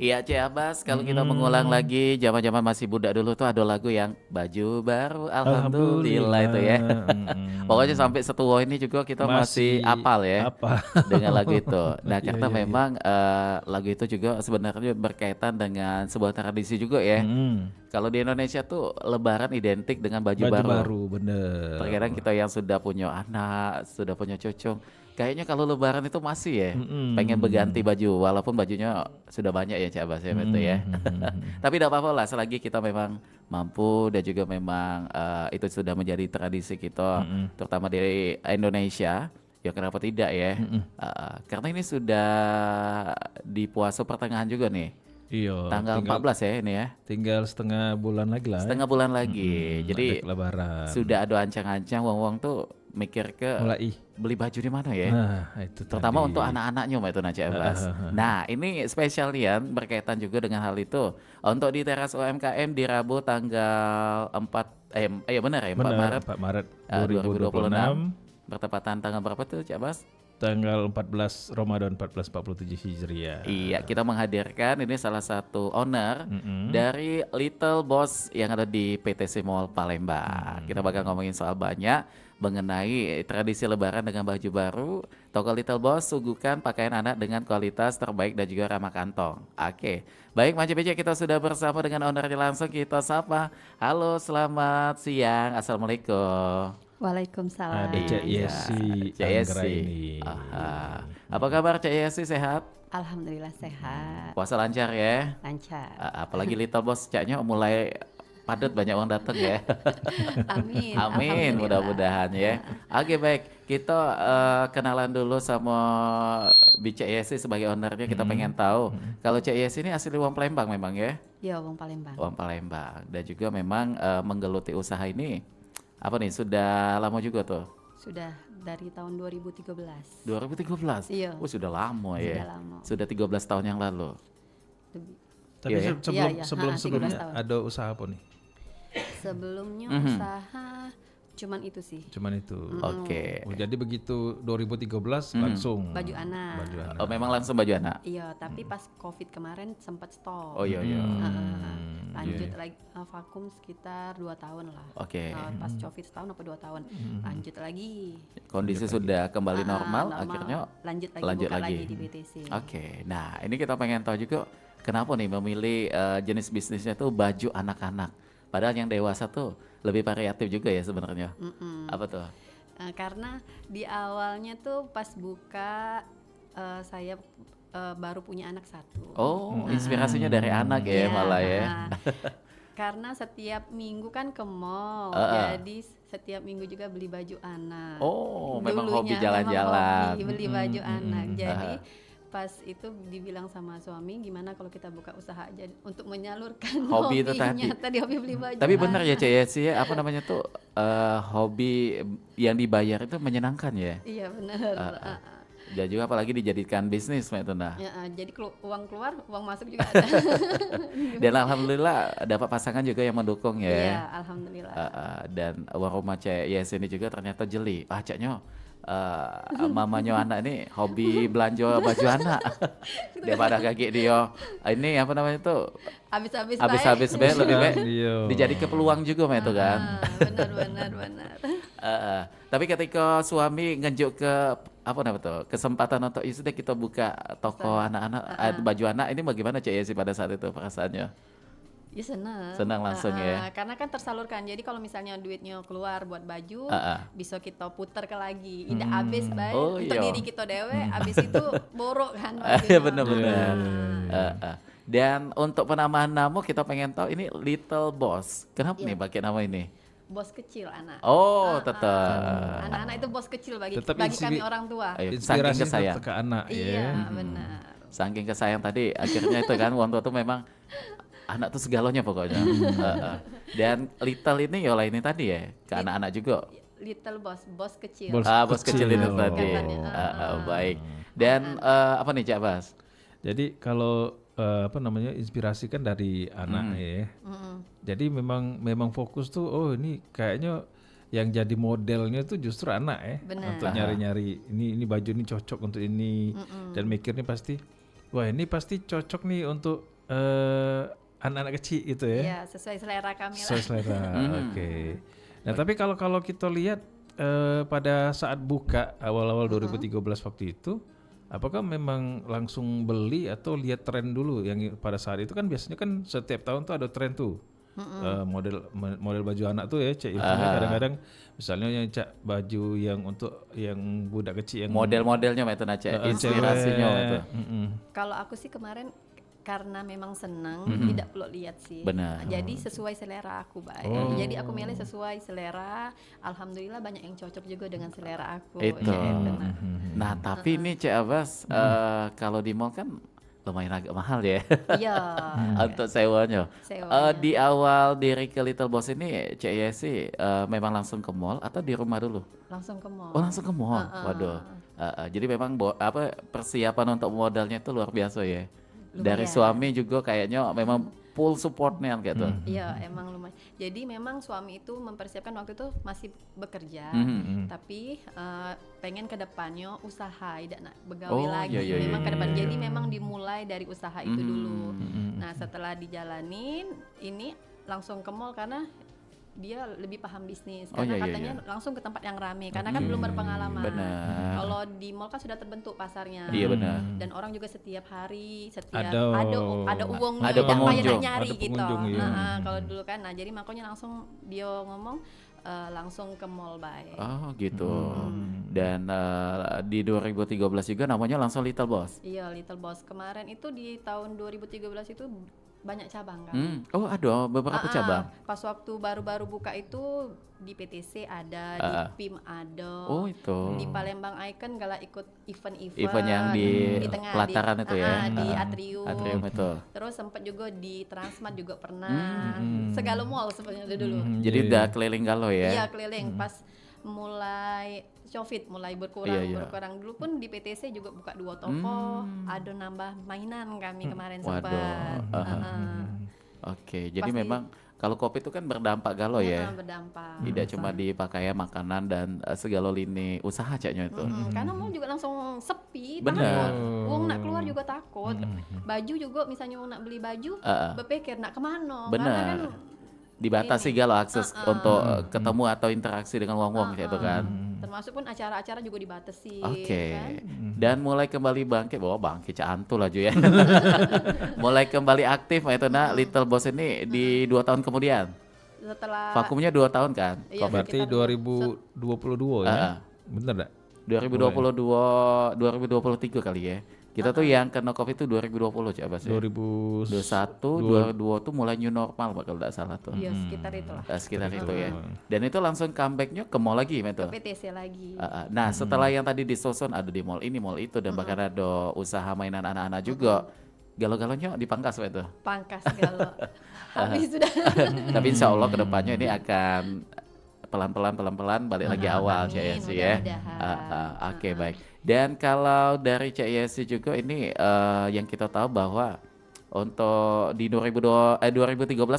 Iya Cik Abbas, kalau kita mengulang Mm-mm. lagi zaman-zaman masih muda dulu tuh ada lagu yang baju baru alhamdulillah itu ya. Alhamdulillah. Pokoknya sampai setua ini juga kita masih Masih apal ya apa? dengan lagu itu. Nah, Iya, karena iya, iya. memang lagu itu juga sebenarnya berkaitan dengan sebuah tradisi juga ya. Mm. Kalau di Indonesia tuh Lebaran identik dengan baju Baju baru. baru, bener. Terkadang kita yang sudah punya anak, sudah punya cucu, kayaknya kalau Lebaran itu masih ya pengen berganti Mm-mm. baju, walaupun bajunya sudah banyak ya Cak Abbas ya itu ya. Mm-mm. Tapi tidak apa-apa lah, selagi kita memang mampu dan juga memang itu sudah menjadi tradisi kita, Mm-mm. terutama di Indonesia. Ya kenapa tidak ya? Mm-mm. Karena ini sudah di puasa pertengahan juga nih, Iya, tanggal tinggal 14 ya ini ya, tinggal setengah bulan lagi lah. setengah bulan lagi. Ada Jadi Lebaran. sudah ada ancang-ancang wong-wong tuh mikir ke Mulai. beli baju di mana ya? Nah, itu Terutama tadi. untuk anak-anaknya Mbak itu Najwa Abbas. Nah, ini spesial nih ya, berkaitan juga dengan hal itu. Untuk di teras UMKM di Rabu tanggal 4 ya benar ya 4 Benar, Maret 4 Maret 2026 2026, bertepatan tanggal berapa tuh Cak Abbas? tanggal 14 Ramadan 1447 Hijriah. Iya, kita menghadirkan ini salah satu owner Mm-mm. dari Little Boss yang ada di PTC Mall Palembang. Kita bakal ngomongin soal banyak mengenai tradisi Lebaran dengan baju baru. Toko Little Boss suguhkan pakaian anak dengan kualitas terbaik dan juga ramah kantong. Oke, baik Manja Beja, kita sudah bersama dengan ownernya langsung, kita sapa. Halo, selamat siang. Assalamualaikum. Ada Waalaikumsalam. Cak Iya, Yesi Cak Anggra Yesi. ini. Aha. Apa kabar Cak Yesi, sehat? Alhamdulillah sehat, Puasa lancar ya? lancar. Apalagi Little Boss Caknya mulai padat, banyak orang datang ya. Amin. Amin, Alhamdulillah. mudah-mudahan ya. Oke baik, kita kenalan dulu sama Bi Cak Yesi sebagai ownernya. Kita pengen tahu kalau Cak Yesi ini asli Wong Palembang memang ya? Ya, Wong Palembang. Wong Palembang. Dan juga memang menggeluti usaha ini apa nih, sudah lama juga tuh? Sudah dari tahun 2013. 2013? Iya. Oh sudah lama ya? Sudah lama. Sudah 13 tahun yang lalu. Lebih. Tapi Iya, ya? sebelum Iya, iya. sebelum 13 sebelumnya tahun. ada usaha apa nih? Sebelumnya Mhm. usaha cuman itu sih. Cuman itu. Oke. Oh, jadi begitu 2013 langsung Baju anak. Baju anak. Oh memang langsung baju anak? Iya, tapi pas Covid kemarin sempat stop. Oh iya iya. Lanjut lagi vakum sekitar 2 tahun lah. Oke. Pas Covid setahun apa 2 tahun. Lanjut lagi. Kondisi sudah kembali normal, Normal. akhirnya lanjut lagi lanjut buka lagi. lagi di BTC. Oke, nah ini kita pengen tahu juga kenapa nih memilih jenis bisnisnya tuh baju anak-anak. Padahal yang dewasa tuh lebih variatif juga ya sebenarnya. Apa tuh? Karena di awalnya tuh pas buka saya baru punya anak satu. Oh, inspirasinya dari anak ya Iya, malah ya. Karena setiap minggu kan ke mall, jadi setiap minggu juga beli baju anak. Oh, memang hobi Dulunya memang jalan-jalan. hobi beli baju anak. Jadi pas itu dibilang sama suami, gimana kalau kita buka usaha aja untuk menyalurkan Hobi itu hobinya. Tadi hobi beli baju. Tapi benar ya anak. Cek Yesi ya, apa namanya tuh hobi yang dibayar itu menyenangkan ya. Iya benar. Dan juga apalagi dijadikan bisnis Mbak Tuna. Ya, jadi uang keluar, uang masuk juga ada. Dan alhamdulillah dapat pasangan juga yang mendukung Iya, ya. alhamdulillah. Dan warung Cek Yes ini juga ternyata jeli. Caknya mamanya anak ini hobi belanja baju anak. Daripada kaki dia ini apa namanya tuh habis-habis baik lebih baik Iya. dijadikan peluang juga Mbak itu kan. Benar. Tapi ketika suami ngejuk ke apa namanya tuh kesempatan untuk sudah kita buka toko anak-anak baju anak, ini bagaimana Cek Yesi pada saat itu perasaannya? Ya senang. Senang langsung ya. Karena kan tersalurkan. Jadi kalau misalnya duitnya keluar buat baju, bisa kita putar ke lagi. Tidak habis baik Oh, untuk iya. diri kita dewe, habis itu borok kan. Iya benar-benar. Dan untuk penambahan nama kita pengen tahu ini Little Boss. Kenapa nih pakai nama ini? Bos kecil anak. Oh, tetap. Anak-anak itu bos kecil bagi Tetap kami orang tua. Ayo, saking Inspirasi kesayang. tetap ke anak Iya, ya. benar. Saking kesayang tadi akhirnya itu kan orang tua tuh memang anak tuh segalanya pokoknya. Dan Little ini yola ini tadi ya ke anak-anak juga. Little bos kecil. Bos kecil ini tadi. Katanya. Baik. Dan apa nih Cak Bas? Jadi kalau apa namanya inspirasi kan dari anak ya. Jadi memang fokus tuh ini kayaknya yang jadi modelnya tuh justru anak ya. Benar. Untuk nyari-nyari ini baju ini cocok untuk ini dan mikirnya pasti wah ini pasti cocok nih untuk anak-anak kecil gitu ya. Ya sesuai selera kami lah. Sesuai selera. Oke. Nah, tapi kalau kita lihat pada saat buka awal-awal 2013 waktu itu, apakah memang langsung beli atau lihat tren dulu yang pada saat itu kan biasanya kan setiap tahun tuh ada tren tuh. Model baju anak tuh ya, Cek Ilfina kadang-kadang misalnya yang Cak baju yang untuk yang budak kecil yang Model-modelnya itu Nace, inspirasinya itu. Kalau aku sih kemarin karena memang senang, tidak perlu lihat sih. Benar. Jadi sesuai selera aku, Bay. Jadi aku milih sesuai selera. Alhamdulillah banyak yang cocok juga dengan selera aku. Itu. Ya, benar. Nah, tapi ini Cek Abbas, kalau di mall kan lumayan agak mahal ya Iya. untuk sewanya. Sewanya. Di awal diri ke Little Boss ini, Cek Yesi memang langsung ke mall atau di rumah dulu? Langsung ke mall. Oh, langsung ke mall. Waduh. Jadi memang persiapan untuk modalnya itu luar biasa ya. Dari Lumayan. suami juga kayaknya memang full supportnya gitu. Iya, emang lumayan. Jadi memang suami itu mempersiapkan waktu itu masih bekerja, tapi pengen ke depannya usaha, tidak nak begawe lagi. iya, Memang iya, ke depan. iya. Jadi memang dimulai dari usaha itu dulu. Nah, setelah dijalanin, ini langsung ke mall karena dia lebih paham bisnis. Oh, Karena iya, iya, katanya langsung ke tempat yang rame, karena kan belum berpengalaman. Benar. Kalau di mall kan sudah terbentuk pasarnya. Iya, benar. Dan orang juga setiap hari, Ada uangnya Ada yang pengunjung. banyak nyari Ada gitu. pengunjung, iya. Kalau dulu kan, nah jadi makanya langsung dia ngomong langsung ke mall baik. Oh gitu. Dan di 2013 juga namanya langsung Little Boss. Iya, Little Boss. Kemarin itu di tahun 2013 itu banyak cabang kan. Oh ada beberapa cabang. Pas waktu baru-baru buka itu di PTC ada, di PIM ada. Oh itu. Di Palembang Icon gala ikut event-event. Event yang di tengah, pelataran itu ya. di Atrium. Atrium itu. Terus sempat juga di Transmart juga pernah. Segala mall sebenarnya dulu. Jadi udah keliling galau ya. Iya, keliling pas mulai COVID mulai berkurang dulu pun di PTC juga buka 2 toko, ada nambah mainan kami kemarin sempat. Oke, jadi Pasti- memang kalau kopi itu kan berdampak galau ya. Berdampak. Tidak cuma di pakaian makanan dan segala lini usaha caknya itu. Karena mall juga langsung sepi, Benar. takut. Uang nak keluar juga takut. Baju juga misalnya uang nak beli baju, berpikir nak kemana? Karena Benar. kan Dibatasi galau akses untuk ketemu atau interaksi dengan wong-wong kayak itu kan. termasuk pun acara-acara juga dibatasi. Oke. Kan? Dan mulai kembali bangkit, bangkit cantu lah Ju ya. Mulai kembali aktif itu nak Little Boss ini di 2 tahun kemudian. Setelah Vakumnya 2 tahun kan? Iya, berarti sekitar 2022 ya. Bener enggak? 2022, 2023 kali ya. Kita tuh yang kena Covid itu 2020 coba sih. 2021 21, 22 tuh mulai new normal Pak, kalau tidak salah tuh. Iya, sekitar itulah. Sekitar itu ya. Dan itu langsung comebacknya ke mall lagi itu. PTC lagi. Nah setelah yang tadi disusun ada di mall ini, mall itu, dan bahkan ada usaha mainan anak-anak juga. Galau-galaunya dipangkas Pak itu. Pangkas galau. Habis sudah. Tapi insya Allah kedepannya ini akan pelan-pelan balik lagi awal Cak Yesi ya. Oke, baik. Dan kalau dari Cak Yesi juga ini yang kita tahu bahwa untuk di 2013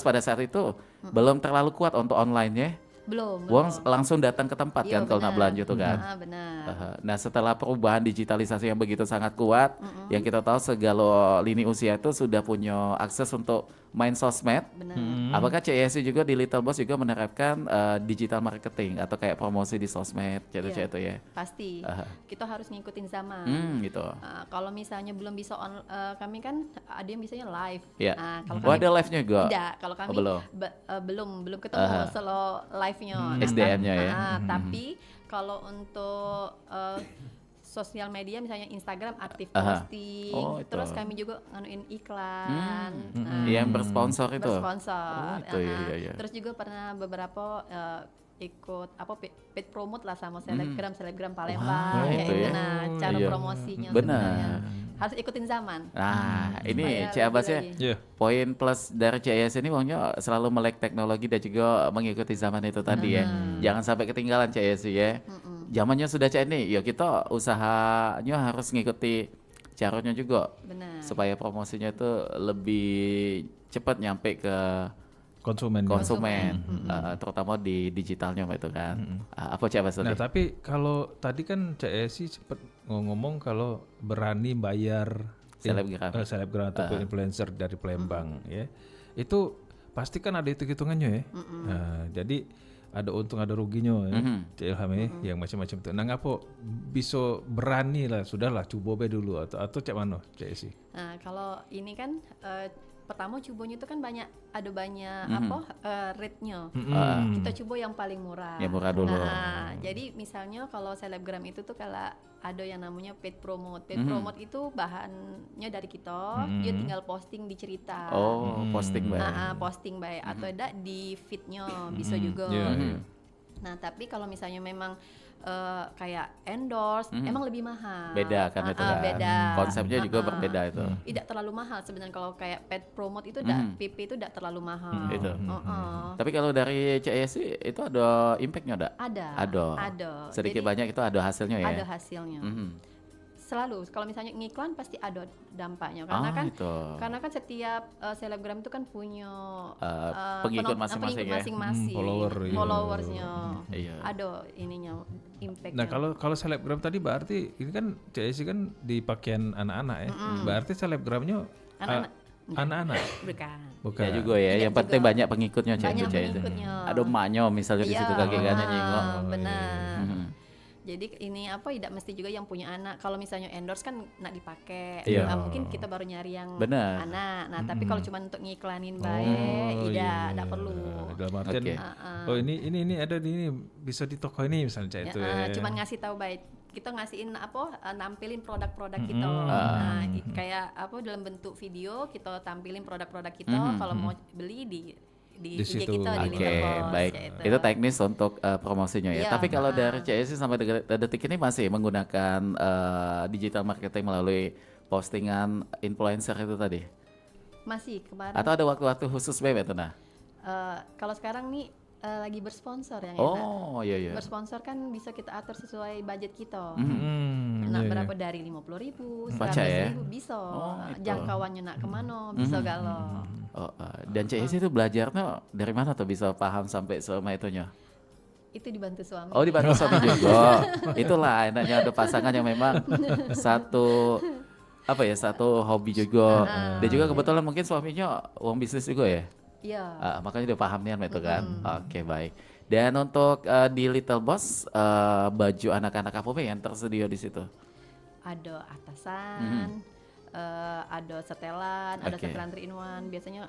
pada saat itu belum terlalu kuat untuk online ya. Belum. Wong langsung datang ke tempat Iya, kan kalau nak benar. belanja tuh kan. Benar. Nah setelah perubahan digitalisasi yang begitu sangat kuat, yang kita tahu segala lini usia itu sudah punya akses untuk main sosmed. Benar. Apakah CISC juga di Little Boss juga menerapkan digital marketing atau kayak promosi di sosmed gitu Iya. itu ya? Pasti. Kita harus ngikutin zaman. Gitu. Kalau misalnya belum bisa kami kan ada yang bisanya live. Iya. Kalau Oh kami ada live-nya juga? tidak, kalau kami belum? belum ketemu selo live-nya. Nah, SDM-nya ya? Tapi kalau untuk sosial media misalnya Instagram aktif posting, Oh, itu. terus kami juga nganuin iklan. Yang bersponsor itu? Bersponsor. Oh, itu, iya. Terus juga pernah beberapa ikut paid promote lah sama selebgram Palembang kayak itu gitu. ya. Nah, cara Iya. promosinya Benar. sebenarnya harus ikutin zaman. Nah, ini Supaya Cik Abbas ya, lebih Iya. poin plus dari CIS ini pokoknya selalu melek teknologi dan juga mengikuti zaman itu tadi ya. Jangan sampai ketinggalan CIS ya. Zamannya sudah Cik ini, ya kita usahanya harus ngikuti caranya juga Benar. supaya promosinya itu lebih cepat nyampe ke konsumen. konsumen, terutama di digitalnya itu kan. Apa Cik Abbas Nah tadi? tapi kalau tadi kan CSI sempat ngomong kalau berani bayar selebgram ataupun influencer dari Palembang ya. Itu pasti kan ada hitung-hitungannya ya. Nah, jadi ada untung ada ruginya ya. Cik Ilham ya, yang macam-macam itu. Nah, ngapa bisa berani lah, sudahlah coba be dulu atau cak mana Cik Esi? Nah, kalau ini kan pertama cobonya itu kan ada banyak rate-nya. Kita coba yang paling murah. Yang murah dulu. Nah, jadi misalnya kalau selebgram itu tuh kalau ada yang namanya paid promote. Paid promote itu bahannya dari kita, dia tinggal posting di cerita. Posting baik. Posting baik atau ada di feed-nya bisa juga. Nah, tapi kalau misalnya memang kayak endorse, emang lebih mahal. Beda kan itu kan. Beda. Konsepnya juga berbeda itu. Tidak terlalu mahal sebenarnya kalau kayak paid promote itu PP itu tidak terlalu mahal. Itu. Tapi kalau dari CISI itu ada impactnya ada? Ada. Sedikit Jadi, banyak itu ada hasilnya ya? Ada hasilnya. Selalu kalau misalnya ngiklan pasti ada dampaknya karena kan setiap selebgram itu kan punya pengikut masing-masing ya? followersnya. Iya. Ada ininya impactnya. Nah, kalau selebgram tadi berarti ini kan CISI kan di pakaian anak-anak ya. Berarti selebgramnya anak-anak. Bukan. Ya juga ya, yang penting banyak pengikutnya Banyak CISI. pengikutnya. Ada emaknya misalnya di situ kakek-kakeknya nyinggung. Benar. Jadi ini tidak mesti juga yang punya anak. Kalau misalnya endorse kan nak dipakai. Mungkin kita baru nyari yang anak. Nah, tapi kalau cuma untuk ngiklanin baik, tidak perlu. Dalam artian, ini ada di ini bisa di toko ini misalnya itu. Cuman ngasih tahu baik. Kita ngasihin nampilin produk-produk kita. Nah, kayak dalam bentuk video kita tampilin produk-produk kita. Kalau mau beli di IG kita di Little Boss. Baik. Itu teknis untuk promosinya ya. Tapi kalau dari CISI sampai detik ini masih menggunakan digital marketing melalui postingan influencer itu tadi? Masih kemarin. Atau ada waktu-waktu khusus bebek tuh nah? Kalau sekarang nih lagi bersponsor yang iya. Bersponsor kan bisa kita atur sesuai budget kita. Berapa dari 50.000, 100.000 bisa. Jangkauannya nak kemana bisa galau. Dan CISI itu belajarnya dari mana tuh bisa paham sampai sama itunya? Itu dibantu suami. Dibantu suami juga. Itulah enaknya ada pasangan yang memang satu hobi juga. Dan juga kebetulan mungkin suaminya uang bisnis juga ya. Iya. Makanya udah paham nih itu kan. Oke, baik. Dan untuk di Little Boss baju anak-anak apa yang tersedia di situ? Ada atasan, ada setelan, ada setelan 3-in-1. Biasanya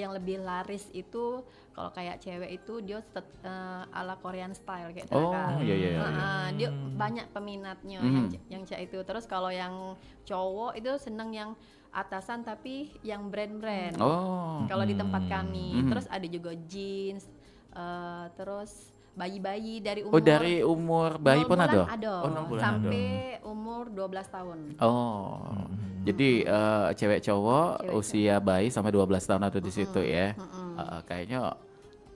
yang lebih laris itu kalau kayak cewek itu dia ala Korean style kayak iya. Dia banyak peminatnya yang cewek itu. Terus kalau yang cowok itu seneng yang atasan tapi yang brand-brand. Kalau di tempat kami. Terus ada juga jeans, terus bayi-bayi dari umur dari umur bayi pun ada? Sampai umur 12 tahun. Jadi cewek cowok usia bayi sampai 12 tahun ada di situ ya. Kayaknya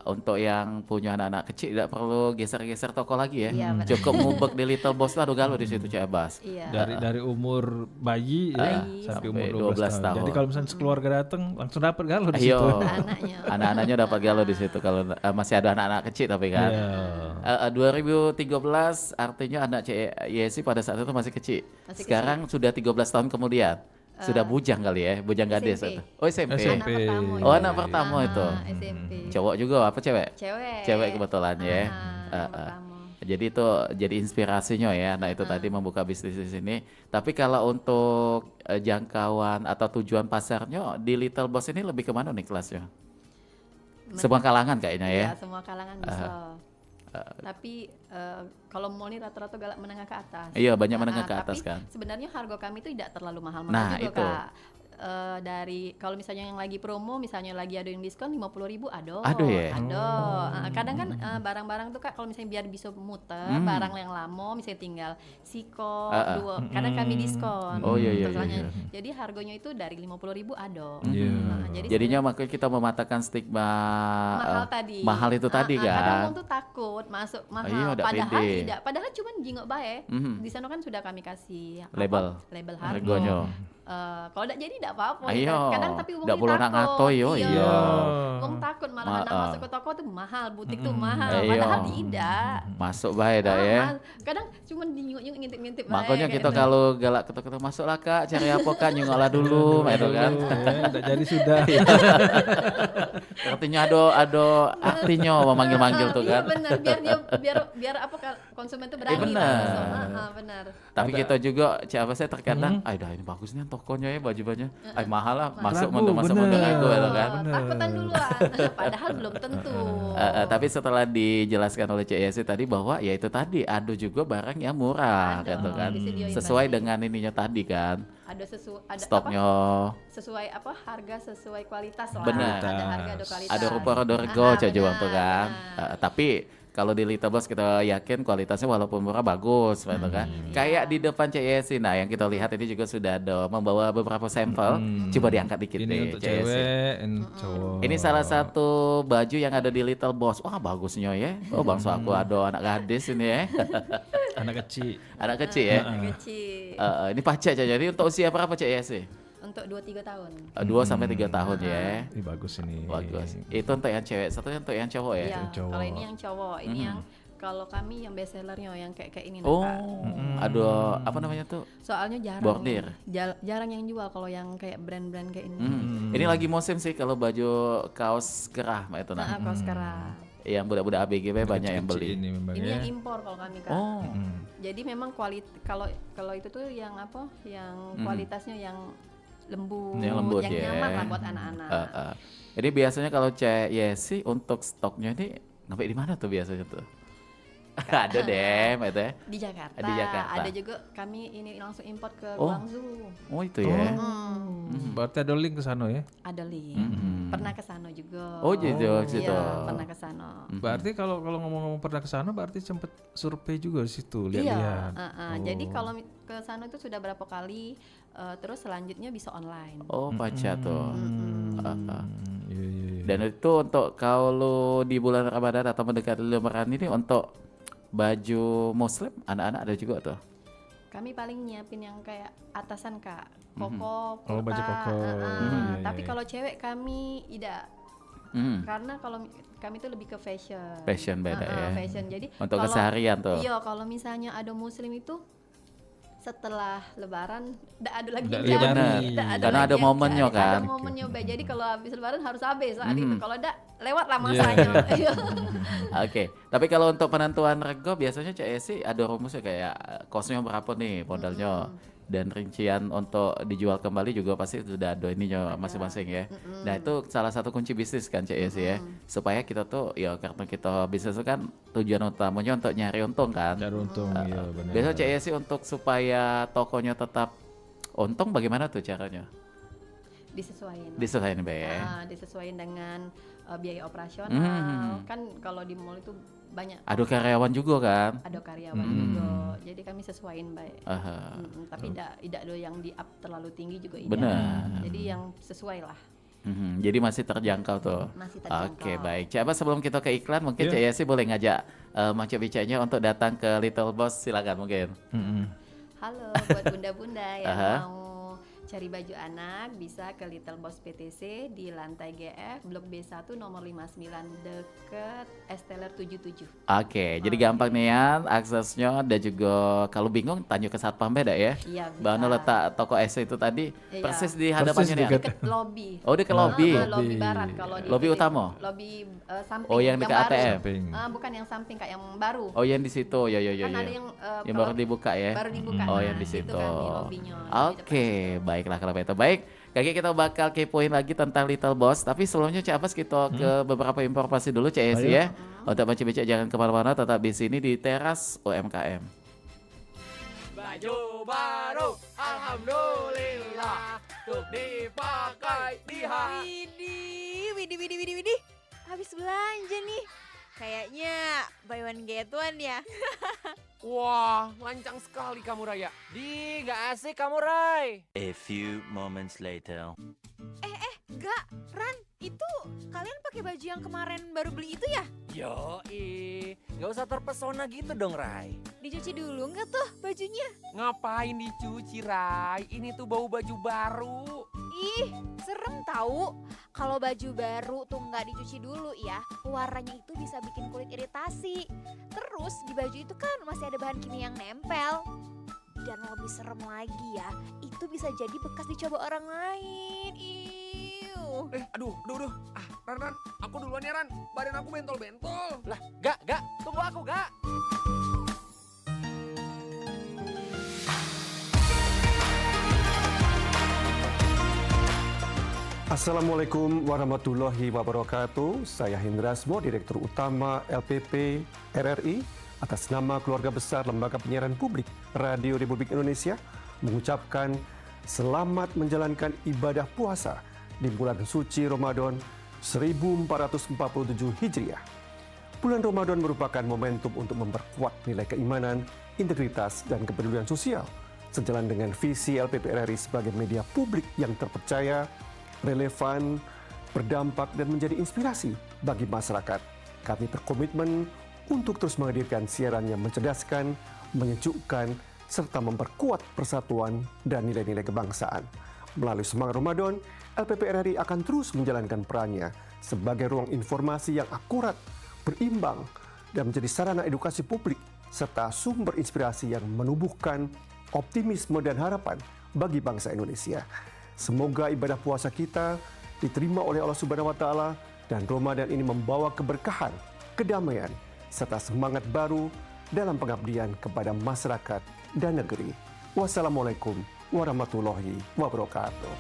untuk yang punya anak-anak kecil tidak perlu geser-geser toko lagi ya. Cukup ngubek di Little Boss lah galau di situ Cik Abbas. Dari umur bayi sampai umur 12 tahun. Jadi kalau misalnya sekeluarga datang langsung dapat galau di situ. Anak-anaknya dapat galau di situ kalau masih ada anak-anak kecil tapi kan. 2013 artinya anak CISI pada saat itu masih kecil. Sekarang sudah 13 tahun kemudian. Sudah bujang kali ya, bujang gadis itu. SMP. Anak pertama itu. SMP. Cowok juga apa cewek? Cewek Kebetulan ya. Jadi itu jadi inspirasinya ya. Nah itu tadi membuka bisnis di sini. Tapi kalau untuk jangkauan atau tujuan pasarnya di Little Boss ini lebih kemana nih kelasnya? Semua kalangan kayaknya ya. Iya, semua kalangan bisa. Tapi kalau mall ini rata-rata galak menengah ke atas. Iya, banyak menengah ke atas kan. Sebenarnya harga kami itu tidak terlalu mahal-mahal juga itu. Kak. Dari kalau misalnya yang lagi promo, misalnya lagi ada yang diskon 50.000 ada. Kadang kan barang-barang tuh Kak kalau misalnya biar bisa muter, barang yang lama misalnya tinggal siko, kadang kami diskon. Iya. Jadi harganya itu dari 50.000 ada. Jadinya makanya kita mematahkan stigma mahal tadi. Mahal itu tadi kan. Kadang orang tuh takut masuk mahal, padahal tidak. Padahal cuma jingok bae. Di sana kan sudah kami kasih label harga. Kalau tidak jadi tidak apa-apa. Ayo, Kadang tapi ndak perlu nak ngato yo, iya. Wong takut malah anak masuk ke toko tuh mahal, butik tuh mahal. Ayo. Padahal tidak. Masuk bae dah ya. Kadang cuma dinyuk-nyuk ngintip-ngintip bae. Makanya kita kayak kalau galak ketok-ketok masuklah Kak, cari apa Kak, nyungolah dulu, gitu kan. Udah jadi sudah. Artinya ada artinya memanggil-manggil tuh Iya kan. benar, biar apa konsumen tuh berani benar. langsung. Benar. Tapi kita juga siapa saya terkadang, dah ini bagus nih tokonya ya baju-bajunya. Mahal lah, masuk Ragu, masuk bener. ragu gitu kan. Takutan duluan, padahal belum tentu. Tapi setelah dijelaskan oleh Cik Yesi tadi bahwa ya itu tadi ada juga barang yang murah Ada, gitu kan. disediain Sesuai tadi. dengan ininya tadi kan. Ada Stoknya sesuai apa harga sesuai kualitas lah. Benar. Ada harga ada kualitas. ada rupa-rupa rego Ah, Cak Juang tuh benar. kan. Tapi kalau di Little Boss kita yakin kualitasnya walaupun murah bagus gitu kan. Kayak di depan Cik Yesi, nah yang kita lihat ini juga sudah ada membawa beberapa sampel. Coba diangkat dikit Ini nih untuk Cik Yesi. cewek, ini cowok. Ini salah satu baju yang ada di Little Boss. Wah bagusnya ya. Oh bangsa aku ada anak gadis ini ya. Anak kecil. Anak kecil ya. Kecil. Ini pacak jadi untuk usia berapa Cik Yesi? Untuk 2-3 tahun. 2 sampai 3 tahun ya. Ini bagus ini. Bagus. Itu untuk yang cewek, satunya untuk yang cowok ya. Iya, cowok. kalau ini yang cowok, ini yang kalau kami yang best sellernya yang kayak ini Oh, Kak. ada apa namanya tuh? Soalnya jarang. Bordir. Jarang yang jual kalau yang kayak brand-brand kayak ini. Ini lagi musim sih kalau baju kaos gerah itu nah. Kalau sekarang. Yang budak-budak ABGB banyak yang beli. Ini memang Ini ya. yang impor kalau kami Kak. Oh, Jadi memang kalau itu tuh yang apa? Yang kualitasnya yang lembut, Yang lembut, ya. nyaman lah buat anak-anak. Ini biasanya kalau Cek Yesi untuk stoknya ini sampai di mana tuh biasanya tuh? Ada deh, itu ya. Di Jakarta. Di Jakarta. Ada juga kami ini langsung import ke Oh. Guangzhou. Oh itu ya. Berarti ada link ke sana ya. Ada link. Pernah ke sana juga. Oh gitu, situ. Iya, pernah ke sana. Berarti kalau ngomong-ngomong pernah ke sana berarti sempet survei juga di situ, Iya, lihat-lihat. jadi kalau ke sana itu sudah berapa kali, terus selanjutnya bisa online. Oh pacar tuh. Iya, iya, iya. Dan itu untuk kalau di bulan Ramadan atau mendekati Lebaran ini untuk baju muslim anak-anak ada juga tuh. Kami paling nyiapin yang kayak atasan Kak, koko, Oh, baju kurta, koko. Iya, tapi iya. kalau cewek kami tidak, Hmm. karena kalau kami tuh lebih ke fashion. Fashion beda ya. Fashion. Jadi Untuk kalau- keseharian tuh. Iya, kalau misalnya ada muslim itu setelah lebaran tidak ada lagi Nggak yang lebaran. jadi. Nggak Ada Karena lagi ada yang momennya jadi. kan. Ada momennya Bay. Jadi kalau habis lebaran harus habis saat itu. Kalau tidak lewat lah Iya. masanya. Iya. Oke, tapi kalau untuk penentuan rego biasanya Cak Esi ada rumusnya kayak kosnya berapa nih modalnya dan rincian untuk dijual kembali juga pasti sudah ada ininya masing-masing ya. Nah itu salah satu kunci bisnis kan Cak Esi ya, supaya kita tuh ya karena kita bisnis itu kan tujuan utamanya untuk nyari untung kan. Cari untung, iya benar. Biasanya Cak Esi untuk supaya tokonya tetap untung bagaimana tuh caranya? Disesuaikan. Disesuaikan Be ya. Disesuaikan dengan biaya operasional. Kan kalau di mall itu banyak Ada karyawan juga kan. ada karyawan juga. Jadi kami sesuaiin baik. Aha. Tapi tidak ada yang di up terlalu tinggi juga tidak. Benar. Jadi yang sesuai lah. Jadi masih terjangkau tuh. Masih terjangkau. Oke baik. Coba sebelum kita ke iklan mungkin Cak Yesi boleh ngajak Macam Bicanya untuk datang ke Little Boss, silakan mungkin. Halo buat bunda-bunda yang mau cari baju anak bisa ke Little Boss PTC di lantai GF Blok B1 nomor 59 deket Esteller 77. Oke, jadi gampang nih ya aksesnya dan juga kalau bingung tanya ke Satpam beda ya. Iya, bisa. Bano letak toko es itu tadi Iya. persis di hadapannya nih. dekat. Deket lobby. Oh, di ke lobby. Lobby barat kalau di Lobby PTC. utama? Lobby samping. Oh, yang dekat baru. ATM. Samping. Bukan yang samping Kak, yang baru. Oh, yang di situ. Ya. Kan ada yang Yang baru dibuka ya. baru dibuka. Oh, Nah, yang di situ situ. kan di lobbynya, di Oke, baiklah kalau itu. Baik, kayaknya kita bakal kepoin lagi tentang Little Boss. Tapi sebelumnya Cak Abbas kita ke beberapa informasi dulu Cak Esi ya. Untuk Macam Bicara jangan kemana-mana, tetap di sini di teras UMKM. Baju baru, alhamdulillah, untuk dipakai di hari. Widih. Habis belanja nih. Kayaknya buy one get one ya. Wah, lancang sekali kamu Raya. Gak asik kamu Ray. A few moments later. Gak, Ran. Itu kalian pakai baju yang kemarin baru beli itu ya? Yoi, nggak usah terpesona gitu dong, Rai. Dicuci dulu nggak tuh bajunya? Ngapain dicuci, Rai? Ini tuh bau baju baru. Ih, serem tahu. Kalau baju baru tuh nggak dicuci dulu ya, warnanya itu bisa bikin kulit iritasi. Terus di baju itu kan masih ada bahan kimia yang nempel. Dan lebih serem lagi ya, itu bisa jadi bekas dicoba orang lain. Iu. Aduh. Ran, aku duluan ya, Ran. Badan aku bentol-bentol. Lah, gak. Tunggu aku, gak. Assalamualaikum warahmatullahi wabarakatuh. Saya Hindrasmo, Direktur Utama LPP RRI. Atas nama keluarga besar Lembaga Penyiaran Publik Radio Republik Indonesia, mengucapkan selamat menjalankan ibadah puasa di bulan suci Ramadan 1447 Hijriah. Bulan Ramadan merupakan momentum untuk memperkuat nilai keimanan, integritas, dan kepedulian sosial, sejalan dengan visi LPP RRI sebagai media publik yang terpercaya, relevan, berdampak, dan menjadi inspirasi bagi masyarakat. Kami berkomitmen untuk terus menghadirkan siaran yang mencerdaskan, menyejukkan, serta memperkuat persatuan dan nilai-nilai kebangsaan. Melalui semangat Ramadan, LPP RRI akan terus menjalankan perannya sebagai ruang informasi yang akurat, berimbang, dan menjadi sarana edukasi publik, serta sumber inspirasi yang menumbuhkan optimisme dan harapan bagi bangsa Indonesia. Semoga ibadah puasa kita diterima oleh Allah Subhanahu wa Ta'ala, dan Ramadan ini membawa keberkahan, kedamaian, serta semangat baru dalam pengabdian kepada masyarakat dan negeri. Wassalamualaikum warahmatullahi wabarakatuh.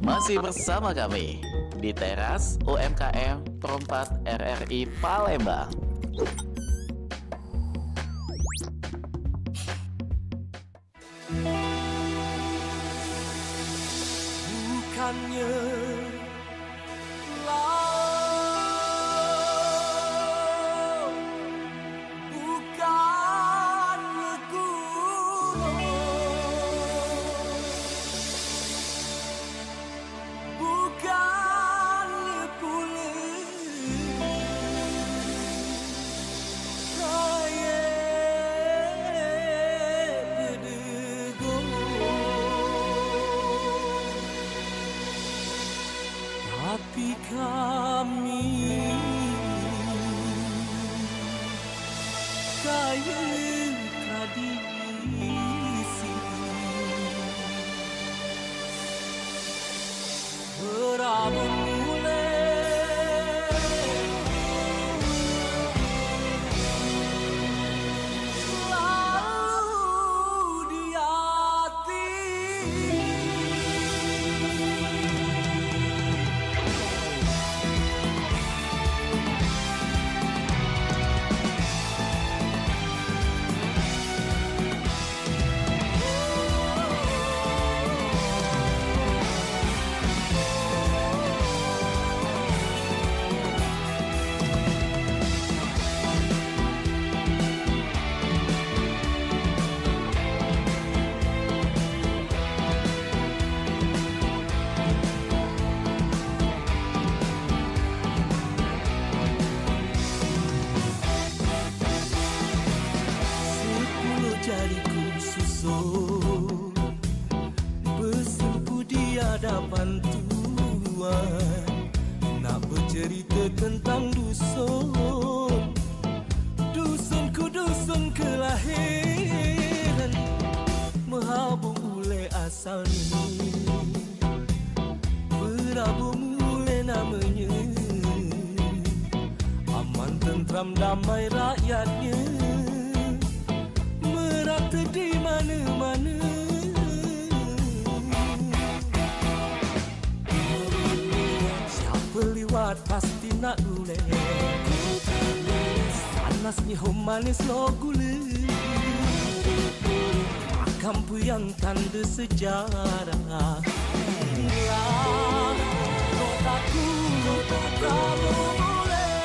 Masih bersama kami di teras UMKM Perempat RRI Palembang. Bukannya bukannya gunung, bukannya pula kaya berdegung, tapi kami kaya tradisi, berabun mulai selalu di hati. Jariku susun bersempu di hadapan Tuhan, nak bercerita tentang dusun, dusunku dusun kelahiran, mehabung ule asalnya, berabung ule namanya, aman tentram damai rakyatnya, merata di mana-mana. Siapa lewat pasti nak gule, panasnya hom manis lo gula, kampung yang tanda sejarah. Inilah kotaku kamu boleh.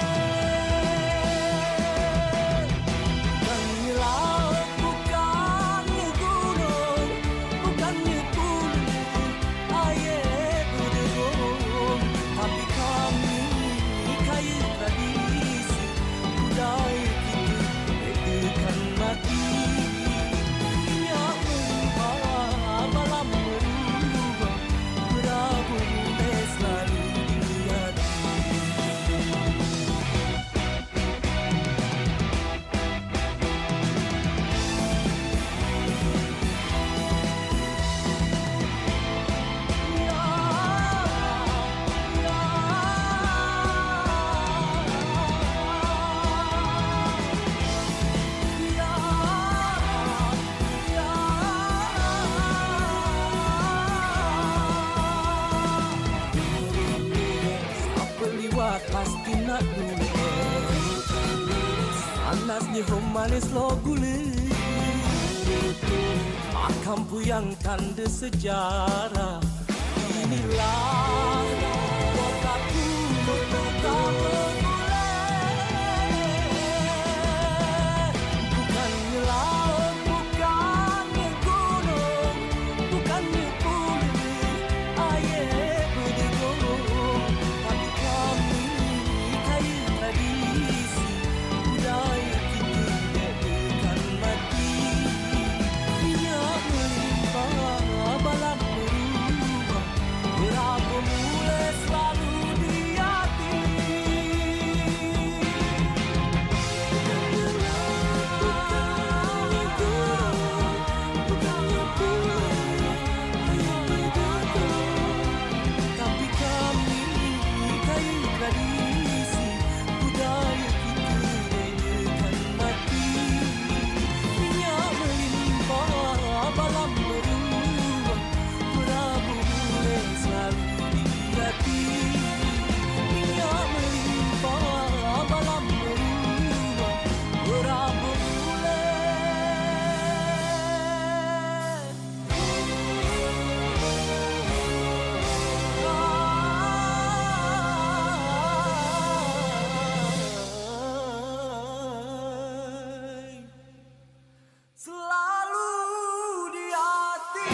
Bukannya laut, bukannya gunung, bukannya pulau air berdenggung, tapi kami kaya tradisi budaya kita tekan mati. Minyak merubah, malam merubah, berabu mulai selalu dilihat. Siapa liwat pasti nak dulu. Panasnya manis lo gula. Makam yang tanda sejarah. Inilah kotaku kamu boleh. Bukannya laut, bukannya gunung, bukannya pulau air berdenggung, tapi kami kaya tradisi budaya kita tekan mati. Minyak melimpah, balam berubah, berabu mulai selalu di hati. Bukannya gunung, bukannya pulau air berdenggung, tapi kami kaya tradisi budaya kita tekan mati. Minyak melimpah, balam berubah, berabu mulai selalu di hati. Minyak melimpah, balam berubah, berabu mulai selalu di hati.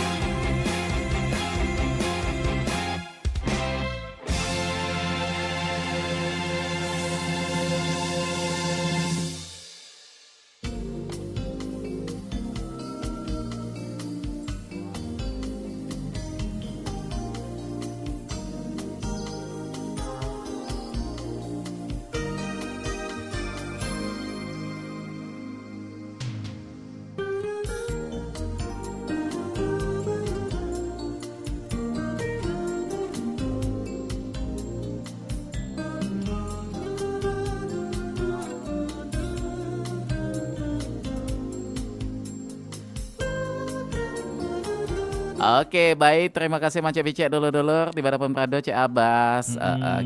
Oke, baik. Terima kasih Cek Bicek dulur-dulur di mana Prado Cek Abbas.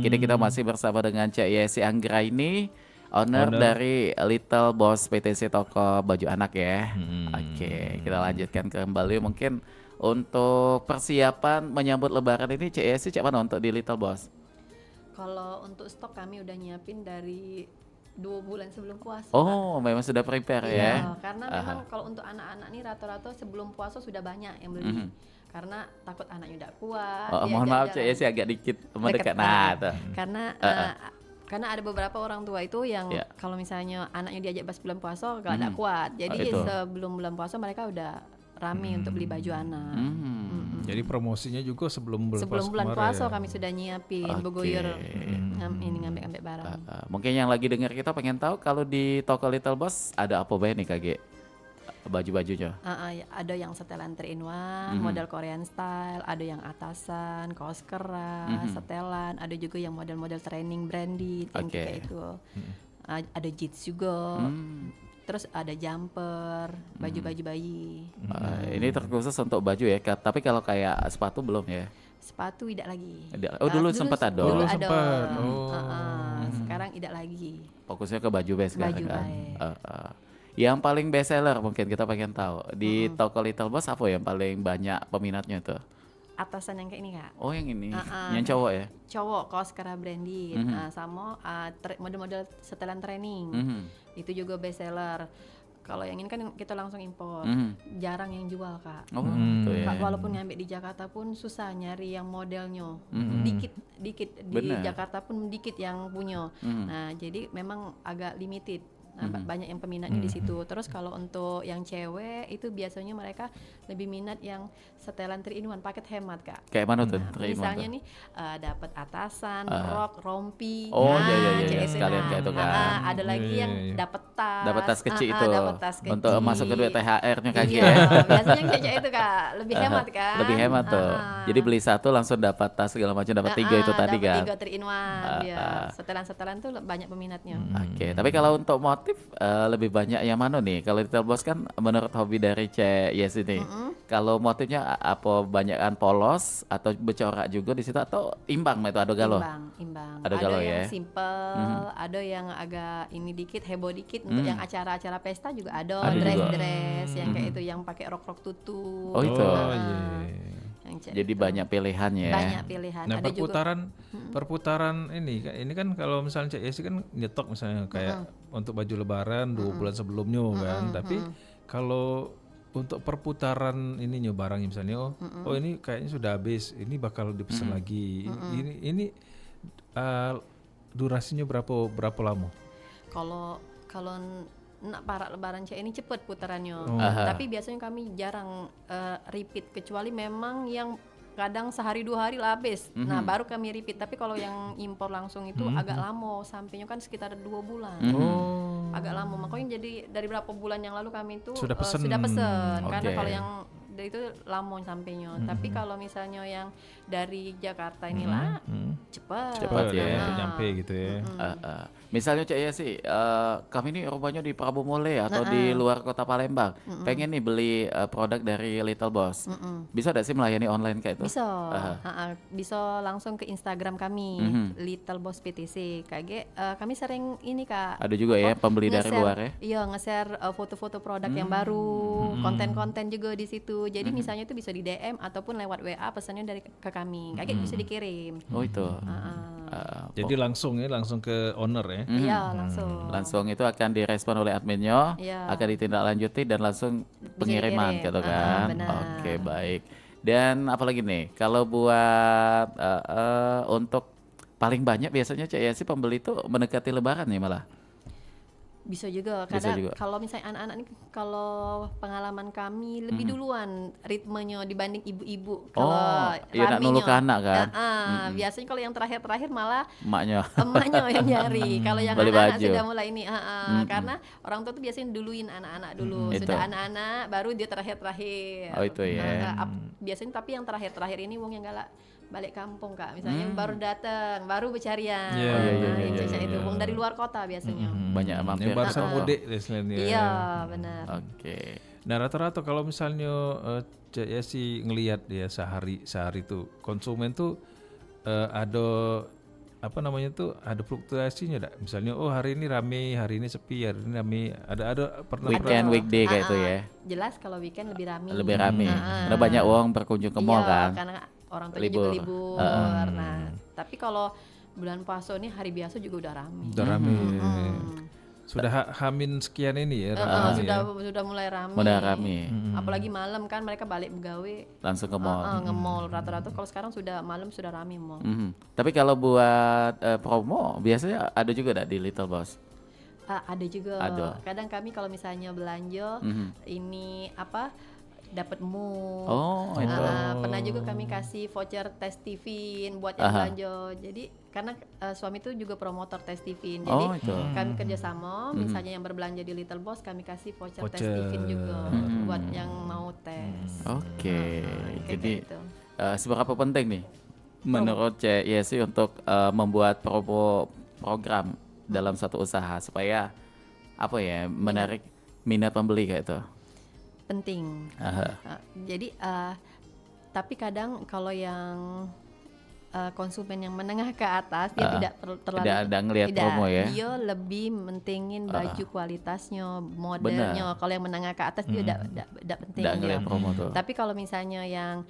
Kini kita masih bersama dengan Cek Yesi Anggraini, owner dari Little Boss PTC toko baju anak ya. Oke, kita lanjutkan kembali mungkin untuk persiapan menyambut Lebaran ini Cek Yesi cek mana untuk di Little Boss? Kalau untuk stok kami udah nyiapin dari 2 bulan sebelum puasa. Oh, memang sudah prepare ya? Karena memang kalau untuk anak-anak nih rata-rata sebelum puasa sudah banyak yang beli. Karena takut anaknya udah kuat. Oh, dia mohon maaf jalan-jalan. Cek Yesi agak dikit mendekat. Dekat. Nah, tuh. Karena ada beberapa orang tua itu yang kalau misalnya anaknya diajak pas bulan puasa gak ada kuat. Jadi itu. sebelum bulan puasa mereka udah rame untuk beli baju anak. Jadi promosinya juga sebelum bulan Sebelum puasa bulan kemarin puasa ya? kami sudah nyiapin Oke. begoyer ngambil barang. Mungkin yang lagi dengar kita pengen tahu kalau di toko Little Boss ada apa baik nih KG? Baju-bajunya. Ya, ada yang setelan 3-in-1, model Korean style, ada yang atasan, kaos keras, setelan, ada juga yang model-model training branded yang kayak itu. Ada jeans juga. Terus ada jumper, baju-baju bayi. Ini terkhusus untuk baju ya, tapi kalau kayak sepatu belum ya? Sepatu tidak lagi. Oh dulu sempat ada. Dulu Oh, ada. sempat. Oh. Sekarang tidak lagi. Fokusnya ke baju base sekarang Baju kan. baik. Yang paling best seller mungkin kita pengen tahu di toko Little Boss apa yang paling banyak peminatnya tuh? atasan yang kayak ini Kak. Oh yang ini, Ah, yang cowok ya? Cowok kaos kera branded, sama model-model setelan training. Mhm. Itu juga best seller. Kalau yang ini kan kita langsung impor, jarang yang jual Kak. Oh gitu ya. Kak, walaupun ngambil di Jakarta pun susah nyari yang modelnya, dikit di Bener. Jakarta pun dikit yang punya. Nah jadi memang agak limited. Nah, banyak yang peminatnya di situ. Terus kalau untuk yang cewek itu biasanya mereka lebih minat yang setelan 3-in-1 paket hemat Kak. Kayak mana tuh? Nah, Terima misalnya tuh. nih dapat atasan, rok, rompi. Oh, nah, iya, kayak itu sekalian kayak itu kan. ada lagi yang Iya. dapat tas. Dapat tas kecil itu Dapat tas kecil. untuk masuk ke duit THR-nya kaki Iya, ya. biasanya yang kayak itu Kak, lebih hemat kan. Lebih hemat tuh. Jadi beli satu langsung dapat tas segala macam, dapat 3 itu tadi dapat kan. 3 3-in-1 ya. Setelan-setelan tuh banyak peminatnya. Oke, tapi kalau untuk motif lebih banyak yang mana nih? Kalau Little Boss kan menurut hobi dari Cek Yes ini. Kalau motifnya apa banyakan polos atau bercorak juga di situ atau imbang itu ada galo? Imbang. Ada Ada galau yang ya? simple, ada yang agak ini dikit, heboh dikit untuk yang acara-acara pesta juga ada, Ada juga. dress-dress yang kayak itu yang pakai rok-rok tutup. Oh, itu. Oh Nah, iya. yang kayak Jadi itu. banyak pilihan ya. Banyak pilihan. Nah, Ada juga perputaran ini kan kalau misalnya Cek Yesi kan nyetok misalnya kayak untuk baju lebaran 2 bulan sebelumnya kan. Tapi kalau untuk perputaran ininya barangnya misalnya oh ini kayaknya sudah habis, ini bakal dipesan lagi. Ini durasinya berapa lama? kalau nak parak lebaran Cek ini cepet putarannya. Aha. Tapi biasanya kami jarang repeat kecuali memang yang kadang sehari 2 hari lah habis. Nah, baru kami repeat. Tapi kalau yang impor langsung itu agak lama, sampainya kan sekitar 2 bulan. Oh. Agak lama. Makanya jadi dari berapa bulan yang lalu kami itu Sudah pesen. sudah pesen. Karena Oke. kalau yang dari itu lama sampainya. Tapi kalau misalnya yang dari Jakarta inilah cepat. Cepat ya. Untuk nyampe gitu ya. Misalnya Cek ya sih, kami ini rumahnya di Prabu Mule atau di luar kota Palembang, pengen nih beli produk dari Little Boss, bisa nggak sih melayani online kayak itu? Bisa, bisa langsung ke Instagram kami, Little Boss PTC. KG, kami sering ini Kak. Ada juga ya pembeli dari nge-share- luar ya? Iya, nge-share foto-foto produk yang baru, konten-konten juga di situ. Jadi misalnya itu bisa di DM ataupun lewat WA pesannya dari ke kami. KG bisa dikirim. Oh itu. Jadi langsung ke owner ya. Iya, langsung. Langsung itu akan direspon oleh adminnya, Iya. akan ditindaklanjuti dan langsung pengiriman dikirim. gitu kan. Benar. Oke, baik. Dan apalagi nih, kalau buat untuk paling banyak biasanya Cek ya sih pembeli itu mendekati lebaran nih malah. Bisa juga. Bisa Kadang juga. kalau misalnya anak-anak ini, kalau pengalaman kami lebih duluan ritmenya dibanding ibu-ibu. Kalau iya nak nulu ke anak kan. Biasanya kalau yang terakhir-terakhir malah Emaknya. emaknya yang nyari. Kalau yang Beli anak-anak baju. sudah mulai ini, karena orang tua tuh biasanya duluin anak-anak dulu. Itu. Sudah anak-anak, baru dia terakhir-terakhir. Oh, itu ya. Biasanya tapi yang terakhir-terakhir ini wong yang galak balik kampung Kak. Misalnya baru datang, baru bercarian. Iya, iya, iya, Nah, iya, itu iya, itu iya. wong dari luar kota biasanya. Banyak mampir. Yang baru ke mudik istilahnya. Iya, benar. Oke. Nah rata-rata kalau misalnya Cek Yesi ngelihat ya sehari tuh konsumen tuh ada apa namanya tuh ada fluktuasinya dak? Misalnya oh hari ini rame, hari ini sepi, hari ini rame. Ada pernah Weekend, weekday kayak itu ya. Jelas kalau weekend lebih ramai. Lebih rame. Karena banyak uang berkunjung ke mall Iya, kan. karena orang tuanya juga Libur. libur. Nah, tapi kalau bulan puasa ini hari biasa juga udah ramai. udah rame. Sudah Hamin sekian ini ya. rame ya. Sudah mulai ramai. Udah rame. Apalagi malam kan mereka balik begawe Langsung ke mall. nge-mall rata-rata kalau sekarang sudah malam sudah ramai mall. Tapi kalau buat promo biasanya ada juga di Little Boss. Ada juga. Ada. Kadang kami kalau misalnya belanja ini apa dapat mood. Oh, itu. Pernah juga kami kasih voucher tes Tivin buat yang belanja. Jadi karena suami itu juga promotor tes Tivin. Jadi Oh, itu. kami kerjasama, misalnya yang berbelanja di Little Boss kami kasih voucher tes Tivin juga buat yang mau tes. Oke. Kayak Jadi gitu. seberapa penting nih menurut Cek Yesi untuk membuat promo program dalam satu usaha supaya apa ya menarik minat pembeli kayak itu. Penting. Aha. Jadi tapi kadang kalau yang konsumen yang menengah ke atas dia tidak terlalu tidak ada ngelihat promo ya. Dia lebih mentingin baju kualitasnya, modelnya. Kalau yang menengah ke atas dia tidak penting. Tidak ngelihat promo tuh. Tapi kalau misalnya yang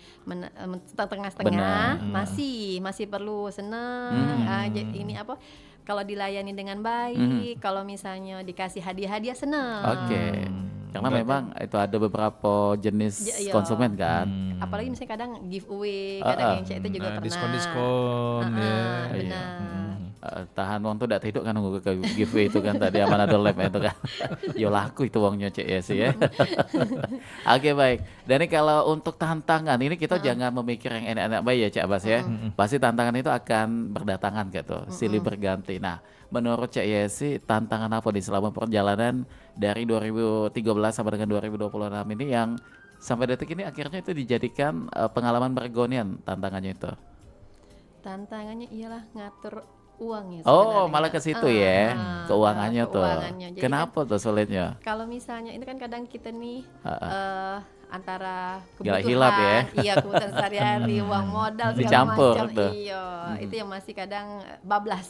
tengah-tengah masih perlu seneng. Ini apa? Kalau dilayani dengan baik, kalau misalnya dikasih hadiah-hadiah seneng. Oke. Karena memang itu ada beberapa jenis konsumen kan. Apalagi misalnya kadang giveaway, kadang yang itu juga pernah. Diskon-diskon ya. Benar. Tahan uang tuh tidak tidur kan nunggu ke giveaway itu kan tadi aman ada lab itu kan. Yo laku itu uangnya cek ya sih ya. Oke baik. Dan ini kalau untuk tantangan ini kita jangan memikir yang enak-enak baik ya Cak Bas ya. Pasti tantangan itu akan berdatangan gitu, silih berganti. Nah, menurut Cak Yesi tantangan apa di selama perjalanan dari 2013 sampai dengan 2026 ini yang sampai detik ini akhirnya itu dijadikan pengalaman bergonian tantangannya itu? Tantangannya ialah ngatur uangnya. Oh, sebenarnya. malah ke situ ya, keuangannya tuh. Jadi Kenapa tuh sulitnya? Kalau misalnya ini kan kadang kita nih antara Gila kebutuhan, hilap ya. iya kebutuhan sehari-hari, uang modal segala Dicampur macam, tuh. iya, itu yang masih kadang bablas.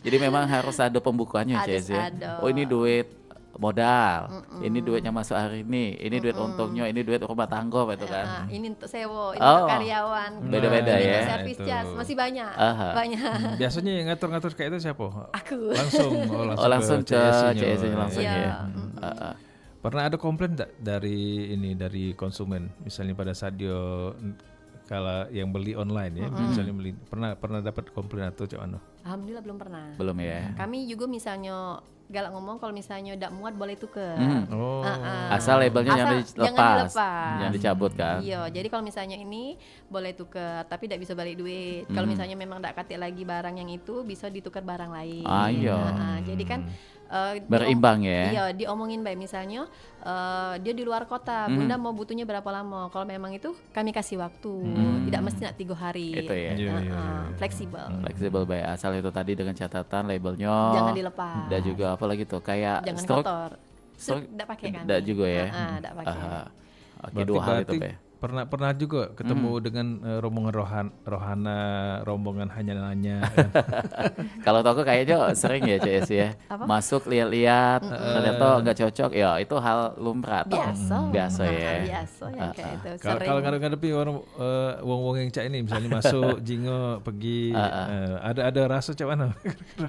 Jadi memang harus ada pembukuannya Harus Cez ya. ada. Oh ini duit modal, ini duitnya masuk hari ini duit untungnya, ini duit rumah tangga gitu kan. Ini untuk sewa, ini Oh. untuk karyawan, Beda-beda ini ya. untuk service charge, masih banyak, Aha. banyak. Biasanya yang ngatur-ngatur kayak itu siapa? Aku. Langsung ke CSI-nya. CSI-nya langsung Iya. ya. Pernah ada komplain enggak dari konsumen? Misalnya pada saat dia kalau yang beli online ya, misalnya beli pernah dapat komplain atau cak mana? Alhamdulillah belum pernah. Belum ya. Kami juga misalnya galak ngomong kalau misalnya udah muat boleh tuker. Oh. Asal labelnya Asal jangan jangan dilepas, dilepas. jangan dicabut kan. Iya, jadi kalau misalnya ini boleh tuker, tapi tidak bisa balik duit. Kalau misalnya memang tidak katik lagi barang yang itu, bisa ditukar barang lain. Ah, iya. Jadi kan Berimbang ya. Iya, diomongin baik misalnya dia di luar kota, Bunda mau butuhnya berapa lama? Kalau memang itu kami kasih waktu, tidak mesti nak 3 hari. Itu ya. Fleksibel. Fleksibel baik, asal itu tadi dengan catatan labelnya. Jangan dilepas. Dan juga apa lagi tuh kayak Jangan stroke. kotor. Stroke Tidak pakai kan? tidak juga ya. Tidak pakai. Aha. Oke, dua hal itu Be. Pernah juga ketemu dengan rombongan rombongan hanya nanya. Kalau toko kayaknya sering ya CS ya. Masuk lihat-lihat ternyata nggak cocok ya itu hal lumrah toh. Biasa ya. Biasa yang kayak itu. Kalau ngadepi orang wong-wong yang cak ini misalnya masuk jingo pergi ada rasa cak mana?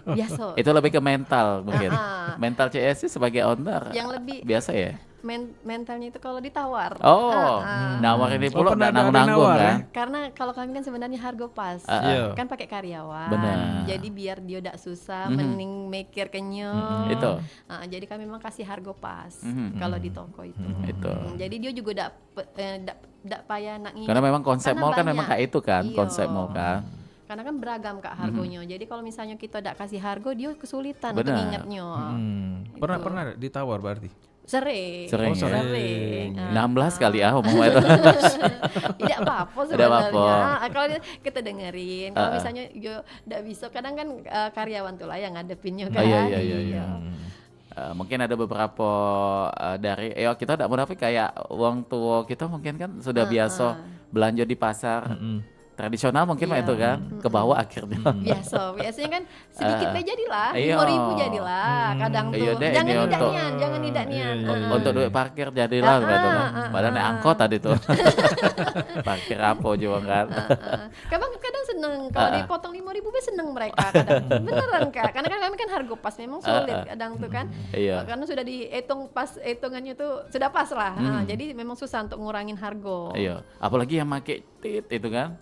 Biasa. Itu lebih ke mental mungkin. Mental CS sih sebagai owner. Yang lebih biasa ya. Mentalnya itu kalau ditawar. Oh, nawar ini pula nggak nanggung-nanggung kan? Karena kalau kami kan sebenarnya harga pas, kan pakai karyawan. Benar. Jadi biar dia tidak susah, mending mikir kenyang. Itu. Jadi kami memang kasih harga pas kalau di toko itu. Itu. Jadi dia juga tidak payah nak ngingat. Karena memang konsep Karena mall kan banyak. memang kayak itu kan, Iya. konsep mall kan. Karena kan beragam Kak harganya. Jadi kalau misalnya kita tidak kasih harga, dia kesulitan Benar. untuk ingatnya. Pernah ditawar berarti? Sering. Sering ya? Sering. 16 kali ngomong itu. Tidak apa-apa Tidak sebenarnya. apa-apa. Kalau kita dengerin, kalau misalnya yo tidak bisa, kadang kan karyawan tuh lah yang ngadepinnya kan. Iya. Mungkin ada beberapa dari kita tidak munafik kayak uang tua kita mungkin kan sudah biasa belanja di pasar tradisional mungkin mah itu kan ke bawah akhirnya. Biasanya kan sedikit aja jadilah, Iya. 5.000 jadilah. Kadang tuh Iya deh, jangan ini untuk- tidak nian. Untuk duit parkir jadilah gitu kan. Padahal naik angkot tadi tuh. Parkir apa juga kan. Kadang seneng kalau dipotong 5.000 be seneng mereka kadang. Beneran Kak, karena kan kami kan harga pas memang sulit kadang tuh kan. Iya. Karena sudah dihitung pas hitungannya tuh sudah pas lah. Jadi memang susah untuk ngurangin harga. Iya, apalagi yang pakai tit itu kan.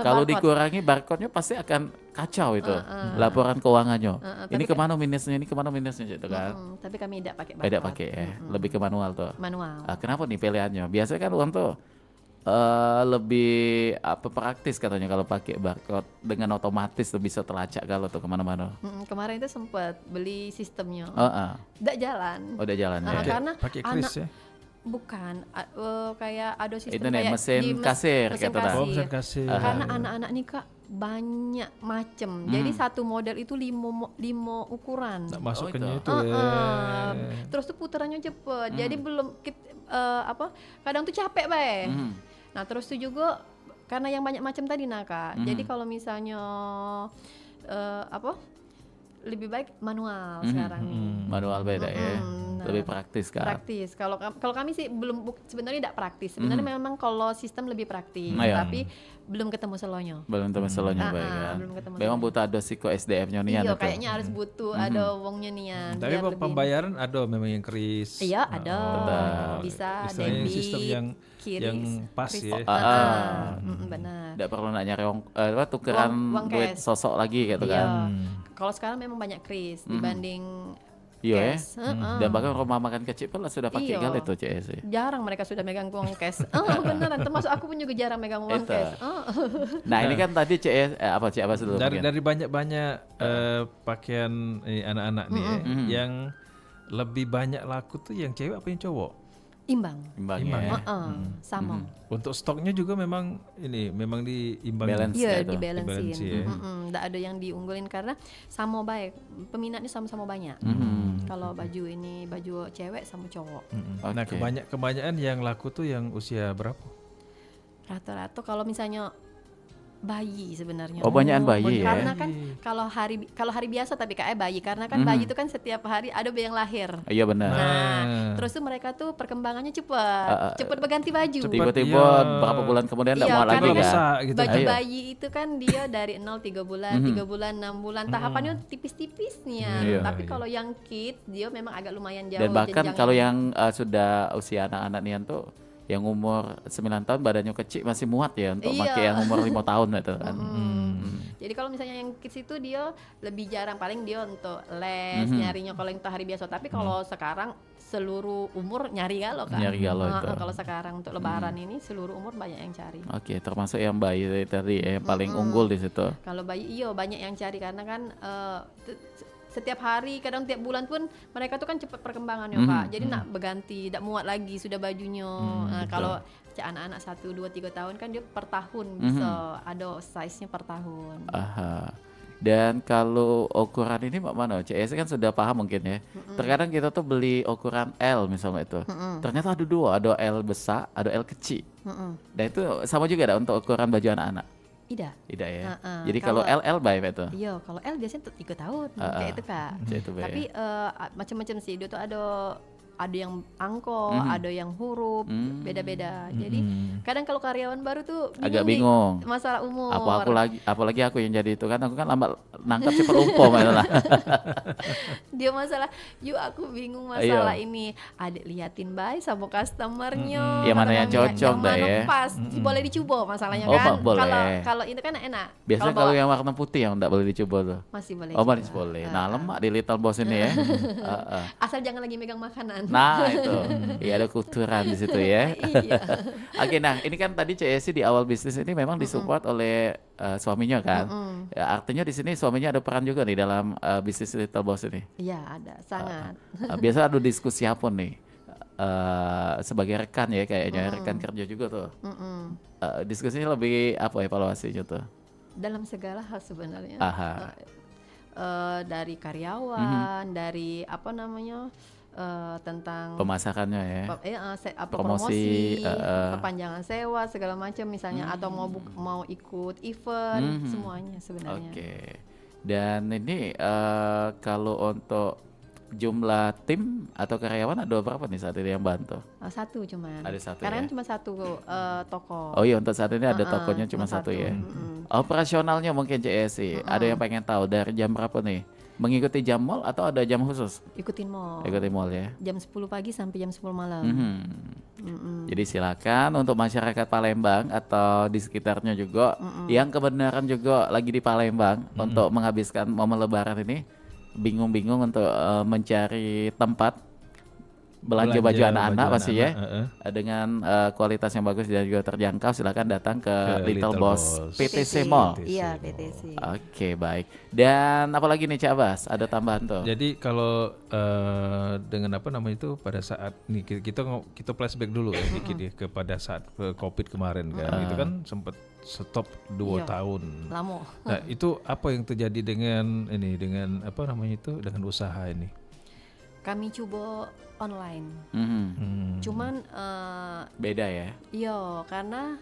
Kalau dikurangi barcode-nya pasti akan kacau itu laporan keuangannya. Ini kemana minusnya gitu kan. Tapi kami tidak pakai Beda barcode. pakai ya, lebih ke manual tuh. Manual. Kenapa nih pilihannya? Biasanya kan uang tuh lebih praktis katanya kalau pakai barcode dengan otomatis tuh bisa terlacak kalau tuh kemana-mana. Kemarin itu sempat beli sistemnya. Tidak jalan. Udah jalan ya. Karena Pakai kris ya? bukan kayak ada sistem Itu nih, kayak mesin di kasir mesin gitu dah. Oh, bisa kasih. Karena anak-anak nih Kak banyak macem. Jadi satu model itu 5 ukuran. Masukannya itu. itu ya. Terus tuh putarannya cepet. Jadi belum kadang tuh capek bae. Nah terus tuh juga karena yang banyak macam tadi Kak. Jadi kalau misalnya lebih baik manual sekarang nih. Manual beda ya. Nah, Lebih praktis kan. praktis. Kalau kami sih sebenarnya tidak praktis. Sebenarnya memang kalau sistem lebih praktis, Iya. tapi belum ketemu selonya. Belum tentu masalahnya baik kan. belum ketemu Memang solo. butuh ada psiko SDM-nya nih Iya, tuh. kayaknya harus butuh ada wongnya nian. Tapi biar lebih- pembayaran ada memang yang kris. Iya, ada. Oh, Bisa istilahnya debit, sistem yang kiri, pas kris. ya. Benar. Tidak perlu nak nyari tukeran Uang duit cash. sosok lagi gitu Iya. kan. Kalau sekarang memang banyak kris dibanding Iya ya. cash. Heeh. Dan bahkan rumah makan kecil pun sudah pakai Iya. kali itu CS. Jarang mereka sudah megang uang cash. Beneran, termasuk aku pun juga jarang megang uang Itu. cash. Nah ini kan tadi CS apa dulu Dari mungkin? dari banyak-banyak pakaian anak-anak nih ya, yang lebih banyak laku tuh yang cewek apa yang cowok? Imbang. Imbang Imbang ya. ya? Sama. Untuk stoknya juga memang diimbangin. Balance. Iya, gitu. dibalancein. Dibalance ya. Nggak ada yang diunggulin karena sama baik. Peminatnya sama-sama banyak. Kalau baju ini baju cewek sama cowok. Nah Oke. kebanyakan yang laku tuh yang usia berapa? Rata-rata kalau misalnya bayi sebenarnya. Oh, banyakan bayi ya. Karena kan kalau hari biasa tapi kayak bayi karena kan bayi itu kan setiap hari ada yang lahir. Iya benar. Nah, terus tuh mereka tuh perkembangannya cepat berganti baju. Tiba-tiba Iya. berapa bulan kemudian tidak Iya, muat lagi karena kan? besar gitu. Baju Iya. bayi itu kan dia dari 0 3 bulan, 3 bulan, 6 bulan. Tahapannya tipis-tipis nih ya. Iya. Tapi kalau yang kids dia memang agak lumayan jauh Dan bahkan jenjangnya. kalau yang sudah usia anak-anak nian tuh yang umur 9 tahun badannya kecil masih muat ya untuk Iya. pakai yang umur 5 tahun itu kan. Jadi kalau misalnya yang kids itu dia lebih jarang, paling dia untuk les nyarinya kalau yang hari biasa. Tapi kalau sekarang seluruh umur nyari galau kan. Nyari galau itu. Kalau sekarang untuk lebaran ini seluruh umur banyak yang cari. Oke, termasuk yang bayi tadi yang paling unggul di situ. Kalau bayi banyak yang cari karena kan setiap hari kadang tiap bulan pun mereka tuh kan cepat perkembangannya Pak. Jadi nak berganti, tidak muat lagi sudah bajunya. Nah, kalau anak-anak 1 2 3 tahun kan dia per tahun bisa ada size-nya per tahun. Aha. Dan kalau ukuran ini Mbak Mano, CS kan sudah paham mungkin ya. Terkadang kita tuh beli ukuran L misalnya itu. Ternyata ada dua, ada L besar, ada L kecil. Dan itu sama juga ada untuk ukuran baju anak-anak. Tidak. Tidak ya. Heeh. Jadi kalau L baik itu. Iya, kalau L biasanya tuh 3 tahun kayak itu Kak. Itu baik. Tapi macam-macam sih dia tuh ada yang angko, ada yang huruf, beda-beda. Jadi kadang kalau karyawan baru tuh Agak nih bingung. masalah umur. Apalagi aku yang jadi itu kan aku kan lambat nangkap cepat lupa malah. Dia masalah, yuk aku bingung masalah ini. Adik liatin baik sama customernya. Yang mana yang kadang-kadang cocok dah mana ya. pas, boleh dicoba masalahnya Oh, kan. boleh. Kalau itu kan enak. Biasanya kalau yang warna putih yang enggak boleh dicoba tuh. masih boleh. Oh, coba. manis boleh. Nah, lemak di Little Boss ini ya. Heeh. Asal jangan lagi megang makanan. Nah, itu. Iya, ada kulturan di situ ya. Iya. Oke, nah ini kan tadi CSI di awal bisnis ini memang disupport oleh suaminya kan. Ya, artinya di sini suaminya ada peran juga nih dalam bisnis Little Boss ini. Iya, ada sangat. Biasa ada diskusi apa nih? Sebagai rekan ya kayaknya rekan kerja juga tuh. Diskusinya lebih apa evaluasinya tuh? Dalam segala hal sebenarnya. Aha. Dari karyawan, dari apa namanya? Tentang Pemasakannya ya. promosi, Promosi, perpanjangan sewa segala macam misalnya atau mau ikut event semuanya sebenarnya. Oke. Dan ini kalau untuk jumlah tim atau karyawan ada berapa nih saat ini yang bantu? Satu cuman. Ada satu Karena ya? kan cuma satu toko. Oh iya untuk saat ini ada tokonya cuma satu ya. Operasionalnya mungkin CSI. Ada yang pengen tahu dari jam berapa nih? Mengikuti jam mall atau ada jam khusus? Ikutin mall. Ikuti mall ya. Jam 10 pagi sampai jam 10 malam. Jadi silakan untuk masyarakat Palembang atau di sekitarnya juga yang kebenaran juga lagi di Palembang untuk menghabiskan momen Lebaran ini bingung-bingung untuk mencari tempat belanja baju anak-anak pasti ya dengan kualitas yang bagus dan juga terjangkau. Silakan datang ke Little Boss PTC Mall. Iya, PTC. Oke, baik. Dan apalagi nih Cak Bas? Ada tambahan tuh? Jadi kalau dengan apa namanya itu pada saat nih kita flashback dulu ya dikit ya kepada saat COVID kemarin kan itu kan sempat stop 2 Iya. tahun. Lamo. Nah itu apa yang terjadi dengan apa namanya itu dengan usaha ini? Kami coba online. Mhm. Cuman Beda ya? iya karena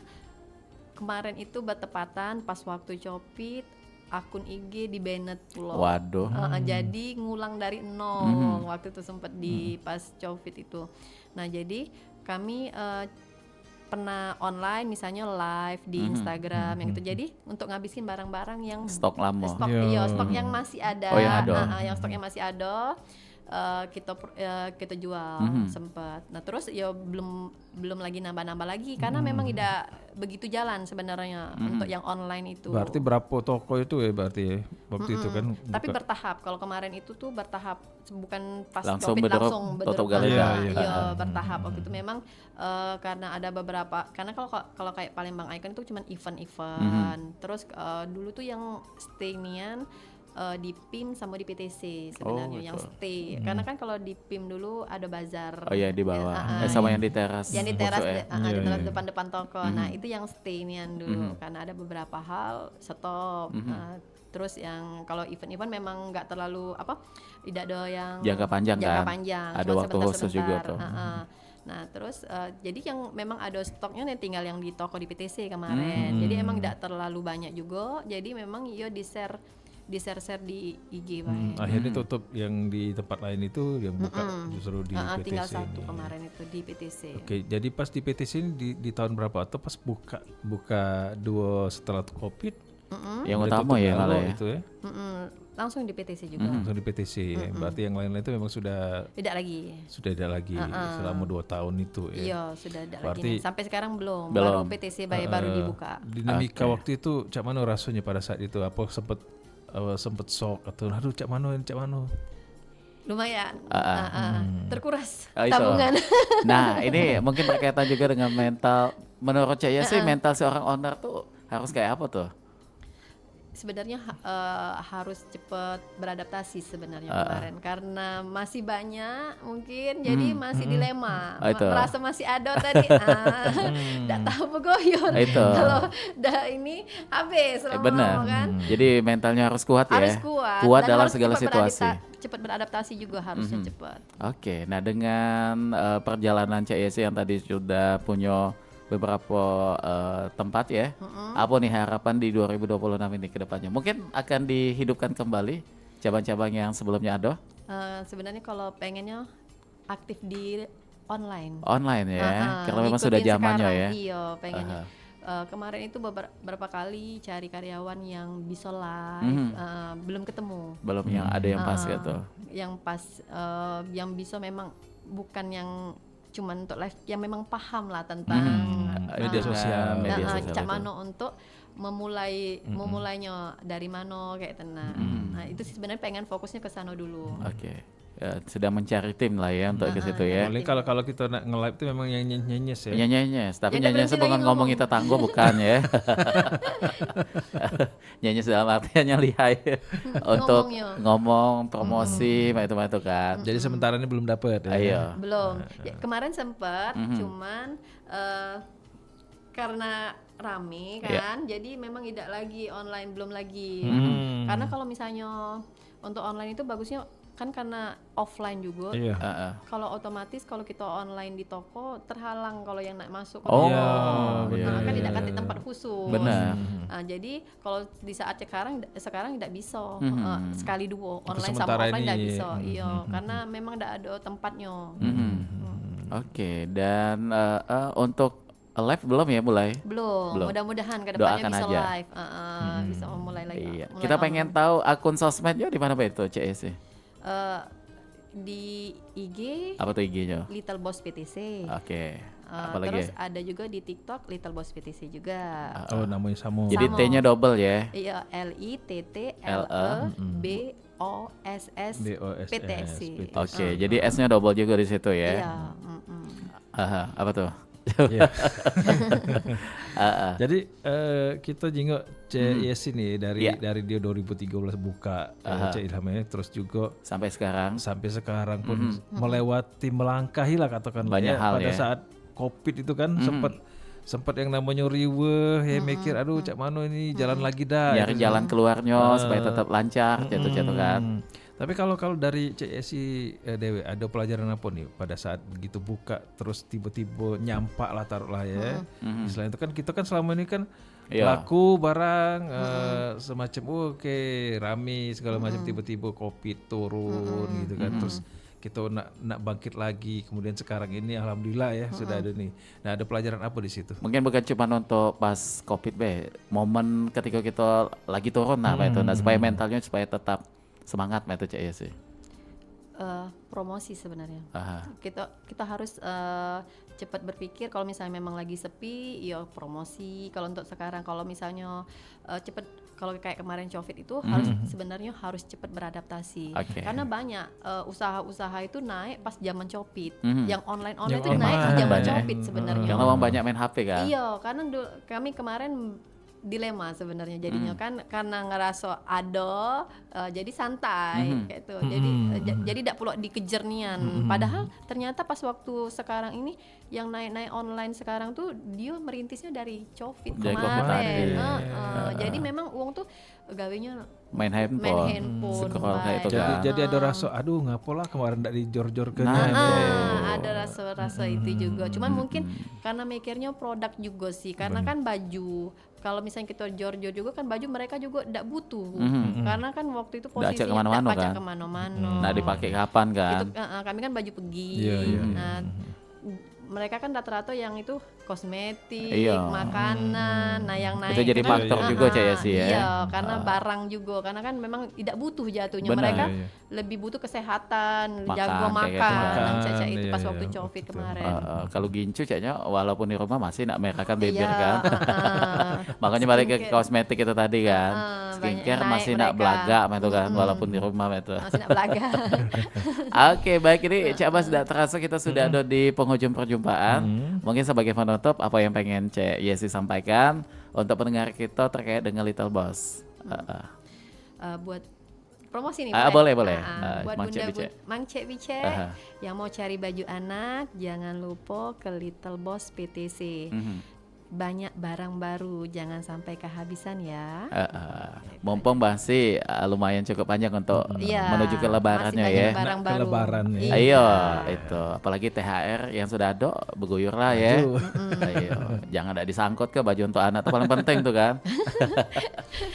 kemarin itu bertepatan pas waktu Copit akun IG di banned pula. Waduh. Jadi ngulang dari nol waktu itu sempat di pas Covid itu. Nah jadi kami pernah online misalnya live di Instagram yang itu, jadi untuk ngabisin barang-barang yang Stok lama. stok yang masih ada, Oh, yang ada. yang stoknya masih ada, kita jual sempat. Nah terus ya belum lagi nambah-nambah lagi karena memang tidak begitu jalan sebenarnya untuk yang online itu. Berarti berapa toko itu ya berarti ya waktu itu kan? Tapi buka. bertahap. Kalau kemarin itu tuh bertahap, bukan pas Langsung Covid bedrop, langsung tutup bedrop. galian. Iya, bertahap. Waktu itu memang karena ada beberapa, karena kalau kayak Palembang Icon itu cuma event-event. Terus dulu tuh yang stay nian di PIM sama di PTC sebenarnya yang stay. Karena kan kalau di PIM dulu ada bazar. Oh iya di bawah. Sama yang di teras. Yang di teras, pojok ya? di depan-depan toko. Nah itu yang stay nian dulu. Karena ada beberapa hal stop. Terus yang kalau event-event memang nggak terlalu tidak ada yang Jangka panjang kan? Ada cuma waktu khusus juga tuh. Nah terus jadi yang memang ada stoknya nih tinggal yang di toko di PTC kemarin. Jadi emang tidak terlalu banyak juga. Jadi memang di share di IG Akhirnya tutup yang di tempat lain itu yang buka justru di PTC. tinggal satu ini. kemarin itu di PTC. Oke, jadi pas di PTC ini di tahun berapa atau pas buka 2 setelah Covid? Yang Udah utama tutup ya malah ya. itu ya. Langsung di PTC juga. Langsung di PTC. Berarti yang lain-lain itu memang sudah Tidak lagi. ada lagi selama 2 tahun itu ya. Iya sudah ada Berarti- lagi. Sampai sekarang belum. Belum. Baru PTC baru dibuka. Dinamika waktu itu cak mano rasanya pada saat itu? Apa sempet shock atau aduh cak mano? Lumayan. Terkuras Ah, itu. tabungan. Nah ini mungkin berkaitan juga dengan mental. Menurut saya sih mental seorang owner tuh harus kayak apa tuh? Sebenarnya harus cepat beradaptasi sebenarnya kemarin karena masih banyak mungkin jadi masih dilema. Itu. Merasa masih ada tadi tidak tahu begoyon. Itu. Kalau dah ini habis Benar. lama-lama kan. Jadi mentalnya harus kuat ya. Harus kuat. Kuat Dan dalam harus segala cepat situasi. Cepat beradaptasi juga harusnya cepat. Oke, nah dengan perjalanan CIC yang tadi sudah punya beberapa tempat ya, apa nih harapan di 2026 ini ke depannya? Mungkin akan dihidupkan kembali cabang-cabang yang sebelumnya ada? Sebenarnya kalau pengennya aktif di online. Online ya, karena memang sudah Ngikutin zamannya sekarang. ya. Iya, pengennya. Kemarin itu beberapa kali cari karyawan yang bisa live, belum ketemu. Belum yang ada yang pas gitu. Yang pas, yang bisa memang bukan yang cuman untuk live, yang memang paham lah tentang media sosial. Media sosial cak itu. mano untuk memulainya dari mana kayak tenang. Nah itu sih sebenarnya pengen fokusnya ke sana dulu. Oke. Ya, sedang mencari tim lah ya untuk ke situ ya. Paling kalau kita nak nge-live itu memang yang nyenyes ya. Nyanyi-nyanyi, tapi Ya, udah nyanyi berhenti bukan lagi ngomongin ngomong. tetangga bukan ya. Nyanyi dalam artiannya lihai untuk Ngomongnya. ngomong promosi itu kan. Jadi sementara ini belum dapat ya. Ayo. Belum. Ya, kemarin sempat, cuman karena rame kan, jadi memang tidak lagi online, belum lagi. Karena kalau misalnya untuk online itu bagusnya kan karena offline juga. Iya. Kalau otomatis kalau kita online di toko terhalang kalau yang nak masuk. Oh, iya, Kan iya, tidak kan iya. di tempat khusus. Benar. Nah, jadi kalau di saat sekarang tidak bisa sekali dua online sama sementara offline tidak ini. bisa. Iya, karena memang tidak ada tempatnya. Oke, dan untuk live belum ya mulai? Belum. Mudah-mudahan ke Doakan depannya bisa aja. live. Bisa mulai lagi. Iya. mulai Kita on. pengen tahu akun sosmednya di mana Pak itu CIC? Di IG Apa tuh IG-nya? Little Boss PTC. Oke. Apa Terus lagi? ada juga di TikTok Little Boss PTC juga. Oh namanya sama. Jadi Sama. T-nya double ya. Iya, LITTLE BOSS BOSS PTC. Oke, jadi S-nya double juga di situ ya. Iya. Apa tuh? Iya. Jadi kita jenguk CIC nih Iya. dari dia 2013 buka Cik Ilhamnya, terus juga Sampai sekarang. sampai sekarang pun melewati melangkahi lah katakan Banyak hal pada ya. saat Covid itu kan sempat yang namanya riweh ya mikir aduh cak mano ini jalan lagi dah Nyari gitu. jalan keluarnya supaya tetap lancar, jatuh-jatuh kan. Tapi kalau dari CSI Dewi ada pelajaran apa nih pada saat begitu buka terus tiba-tiba nyampak lah taruhlah ya. Selain itu kan kita kan selama ini kan Iya. laku barang semacam oke rame segala macam, tiba-tiba kopi turun gitu kan, terus kita nak bangkit lagi, kemudian sekarang ini alhamdulillah ya sudah ada nih. Nah, ada pelajaran apa di situ? Mungkin bukan cuma untuk pas COVID momen ketika kita lagi turun nah itu, nah supaya mentalnya supaya tetap semangat itu Cak Yesi. Promosi sebenarnya. Aha. Kita harus cepat berpikir kalau misalnya memang lagi sepi, ya promosi. Kalau untuk sekarang kalau misalnya cepat, kalau kayak kemarin COVID itu sebenarnya harus cepat beradaptasi. Oke. Karena banyak usaha-usaha itu naik pas zaman COVID. Yang online Yang itu naik pas online. zaman Banyak. COVID sebenarnya. Karena orang banyak main HP kan. Iya, karena kami kemarin dilema sebenarnya jadinya kan, karena ngerasa ada jadi santai kayak itu. Jadi tidak perlu dikejar nian. Padahal ternyata pas waktu sekarang ini yang naik-naik online sekarang tuh dia merintisnya dari COVID Dari COVID kemarin. tadi. Jadi memang uang tuh gawenya Main handphone. Scroll kayak itu kan. Jadi ada rasa aduh ngapolah kemarin ndak dijor-jorkan. ada rasa-rasa itu juga. Cuman mungkin karena mikirnya produk juga sih. Karena kan baju, kalau misalnya kita jor-jor juga kan baju mereka juga tidak butuh. Karena kan waktu itu Nggak ajak posisinya kemana-mana tidak kan. kemana-mana. Nah, dipakai kapan kan? Itu kami kan baju pergi. Iya, iya. Nah, mereka kan rata-rata yang itu kosmetik, Iya. makanan. Nah, yang naik Itu jadi kan, faktor juga Cak Yesi ya. Iya, karena barang juga, karena kan memang tidak butuh jatuhnya. Benar. Mereka Iya, iya. lebih butuh kesehatan, Makan, jago kayak gitu. makan, Makan, Caca itu iya, pas iya, waktu betul. COVID kemarin. Kalau gincu Caknya walaupun di rumah masih nak merahkan bibir Iya, kan. Makanya balik ke kosmetik itu tadi kan. banyak Skincare naik masih nak mereka. belaga itu kan walaupun di rumah itu. Masih nak belaga. Oke, baik, ini Cak Bas tidak terasa kita sudah ada di penghujung perjumpaan. Mungkin sebagai penutup apa yang pengen Cak Yesi sampaikan untuk pendengar kita terkait dengan Little Boss? Buat promosi nih, Boleh. buat Mang Cek bunda Bice. Mang Cek Bice yang mau cari baju anak, jangan lupa ke Little Boss PTC. Banyak barang baru, jangan sampai kehabisan ya. Mumpung masih lumayan cukup panjang untuk Iya, menuju ke lebarannya masih ya. banyak barang Ke baru. lebaran ya. Iya. Ayo, itu apalagi THR yang sudah ada berguyur lah ya. Ayo, jangan ada disangkut ke baju untuk anak, itu paling penting tuh kan.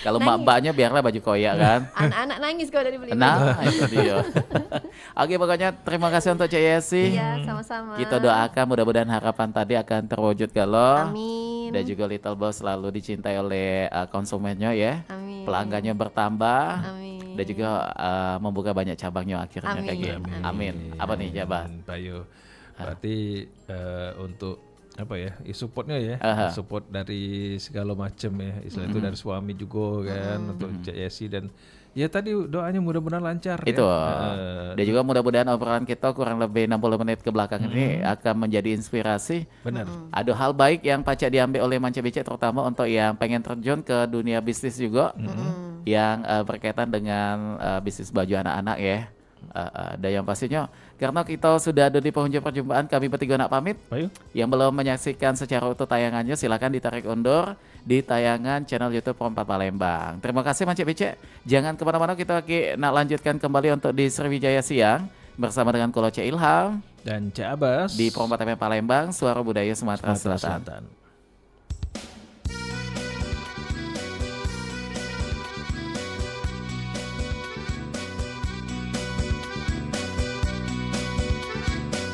Kalau mbak-mbaknya biarlah baju koyak kan. Anak-anak nangis kalau dari beli. Nah, itu dia. Oke, pokoknya terima kasih untuk Cak Yesi. Iya, sama-sama. Kita doakan mudah-mudahan harapan tadi akan terwujud kalau Amin. dan juga Little Boss selalu dicintai oleh konsumennya ya. Amin. Pelanggannya bertambah. Amin. Dan juga membuka banyak cabangnya akhirnya kayak gitu. Amin. Amin. Apa nih Jabat? Bayu. Berarti untuk apa ya? Supportnya ya, support dari segala macam ya. Istilah itu dari suami juga kan untuk Cak Yesi, dan ya tadi doanya mudah-mudahan lancar Itu. ya. Dan juga mudah-mudahan obrolan kita kurang lebih 60 menit ke belakang ini akan menjadi inspirasi. Benar. Ada hal baik yang pacak diambil oleh Mang Cek Bice, terutama untuk yang pengen terjun ke dunia bisnis juga, yang berkaitan dengan bisnis baju anak-anak ya. Dan yang pastinya karena kita sudah ada di penghujung perjumpaan, kami bertiga nak pamit. Bayu. Yang belum menyaksikan secara utuh tayangannya silakan ditarik undur di tayangan channel YouTube Pro4 Palembang. Terima kasih Mang Cek Bice. Jangan kemana-mana, kita nak lanjutkan kembali untuk di Sriwijaya Siang bersama dengan Kolo Cek Ilham Dan Cak Abbas di Pro4 FM Palembang, Suara Budaya Sumatera Selatan. Selatan.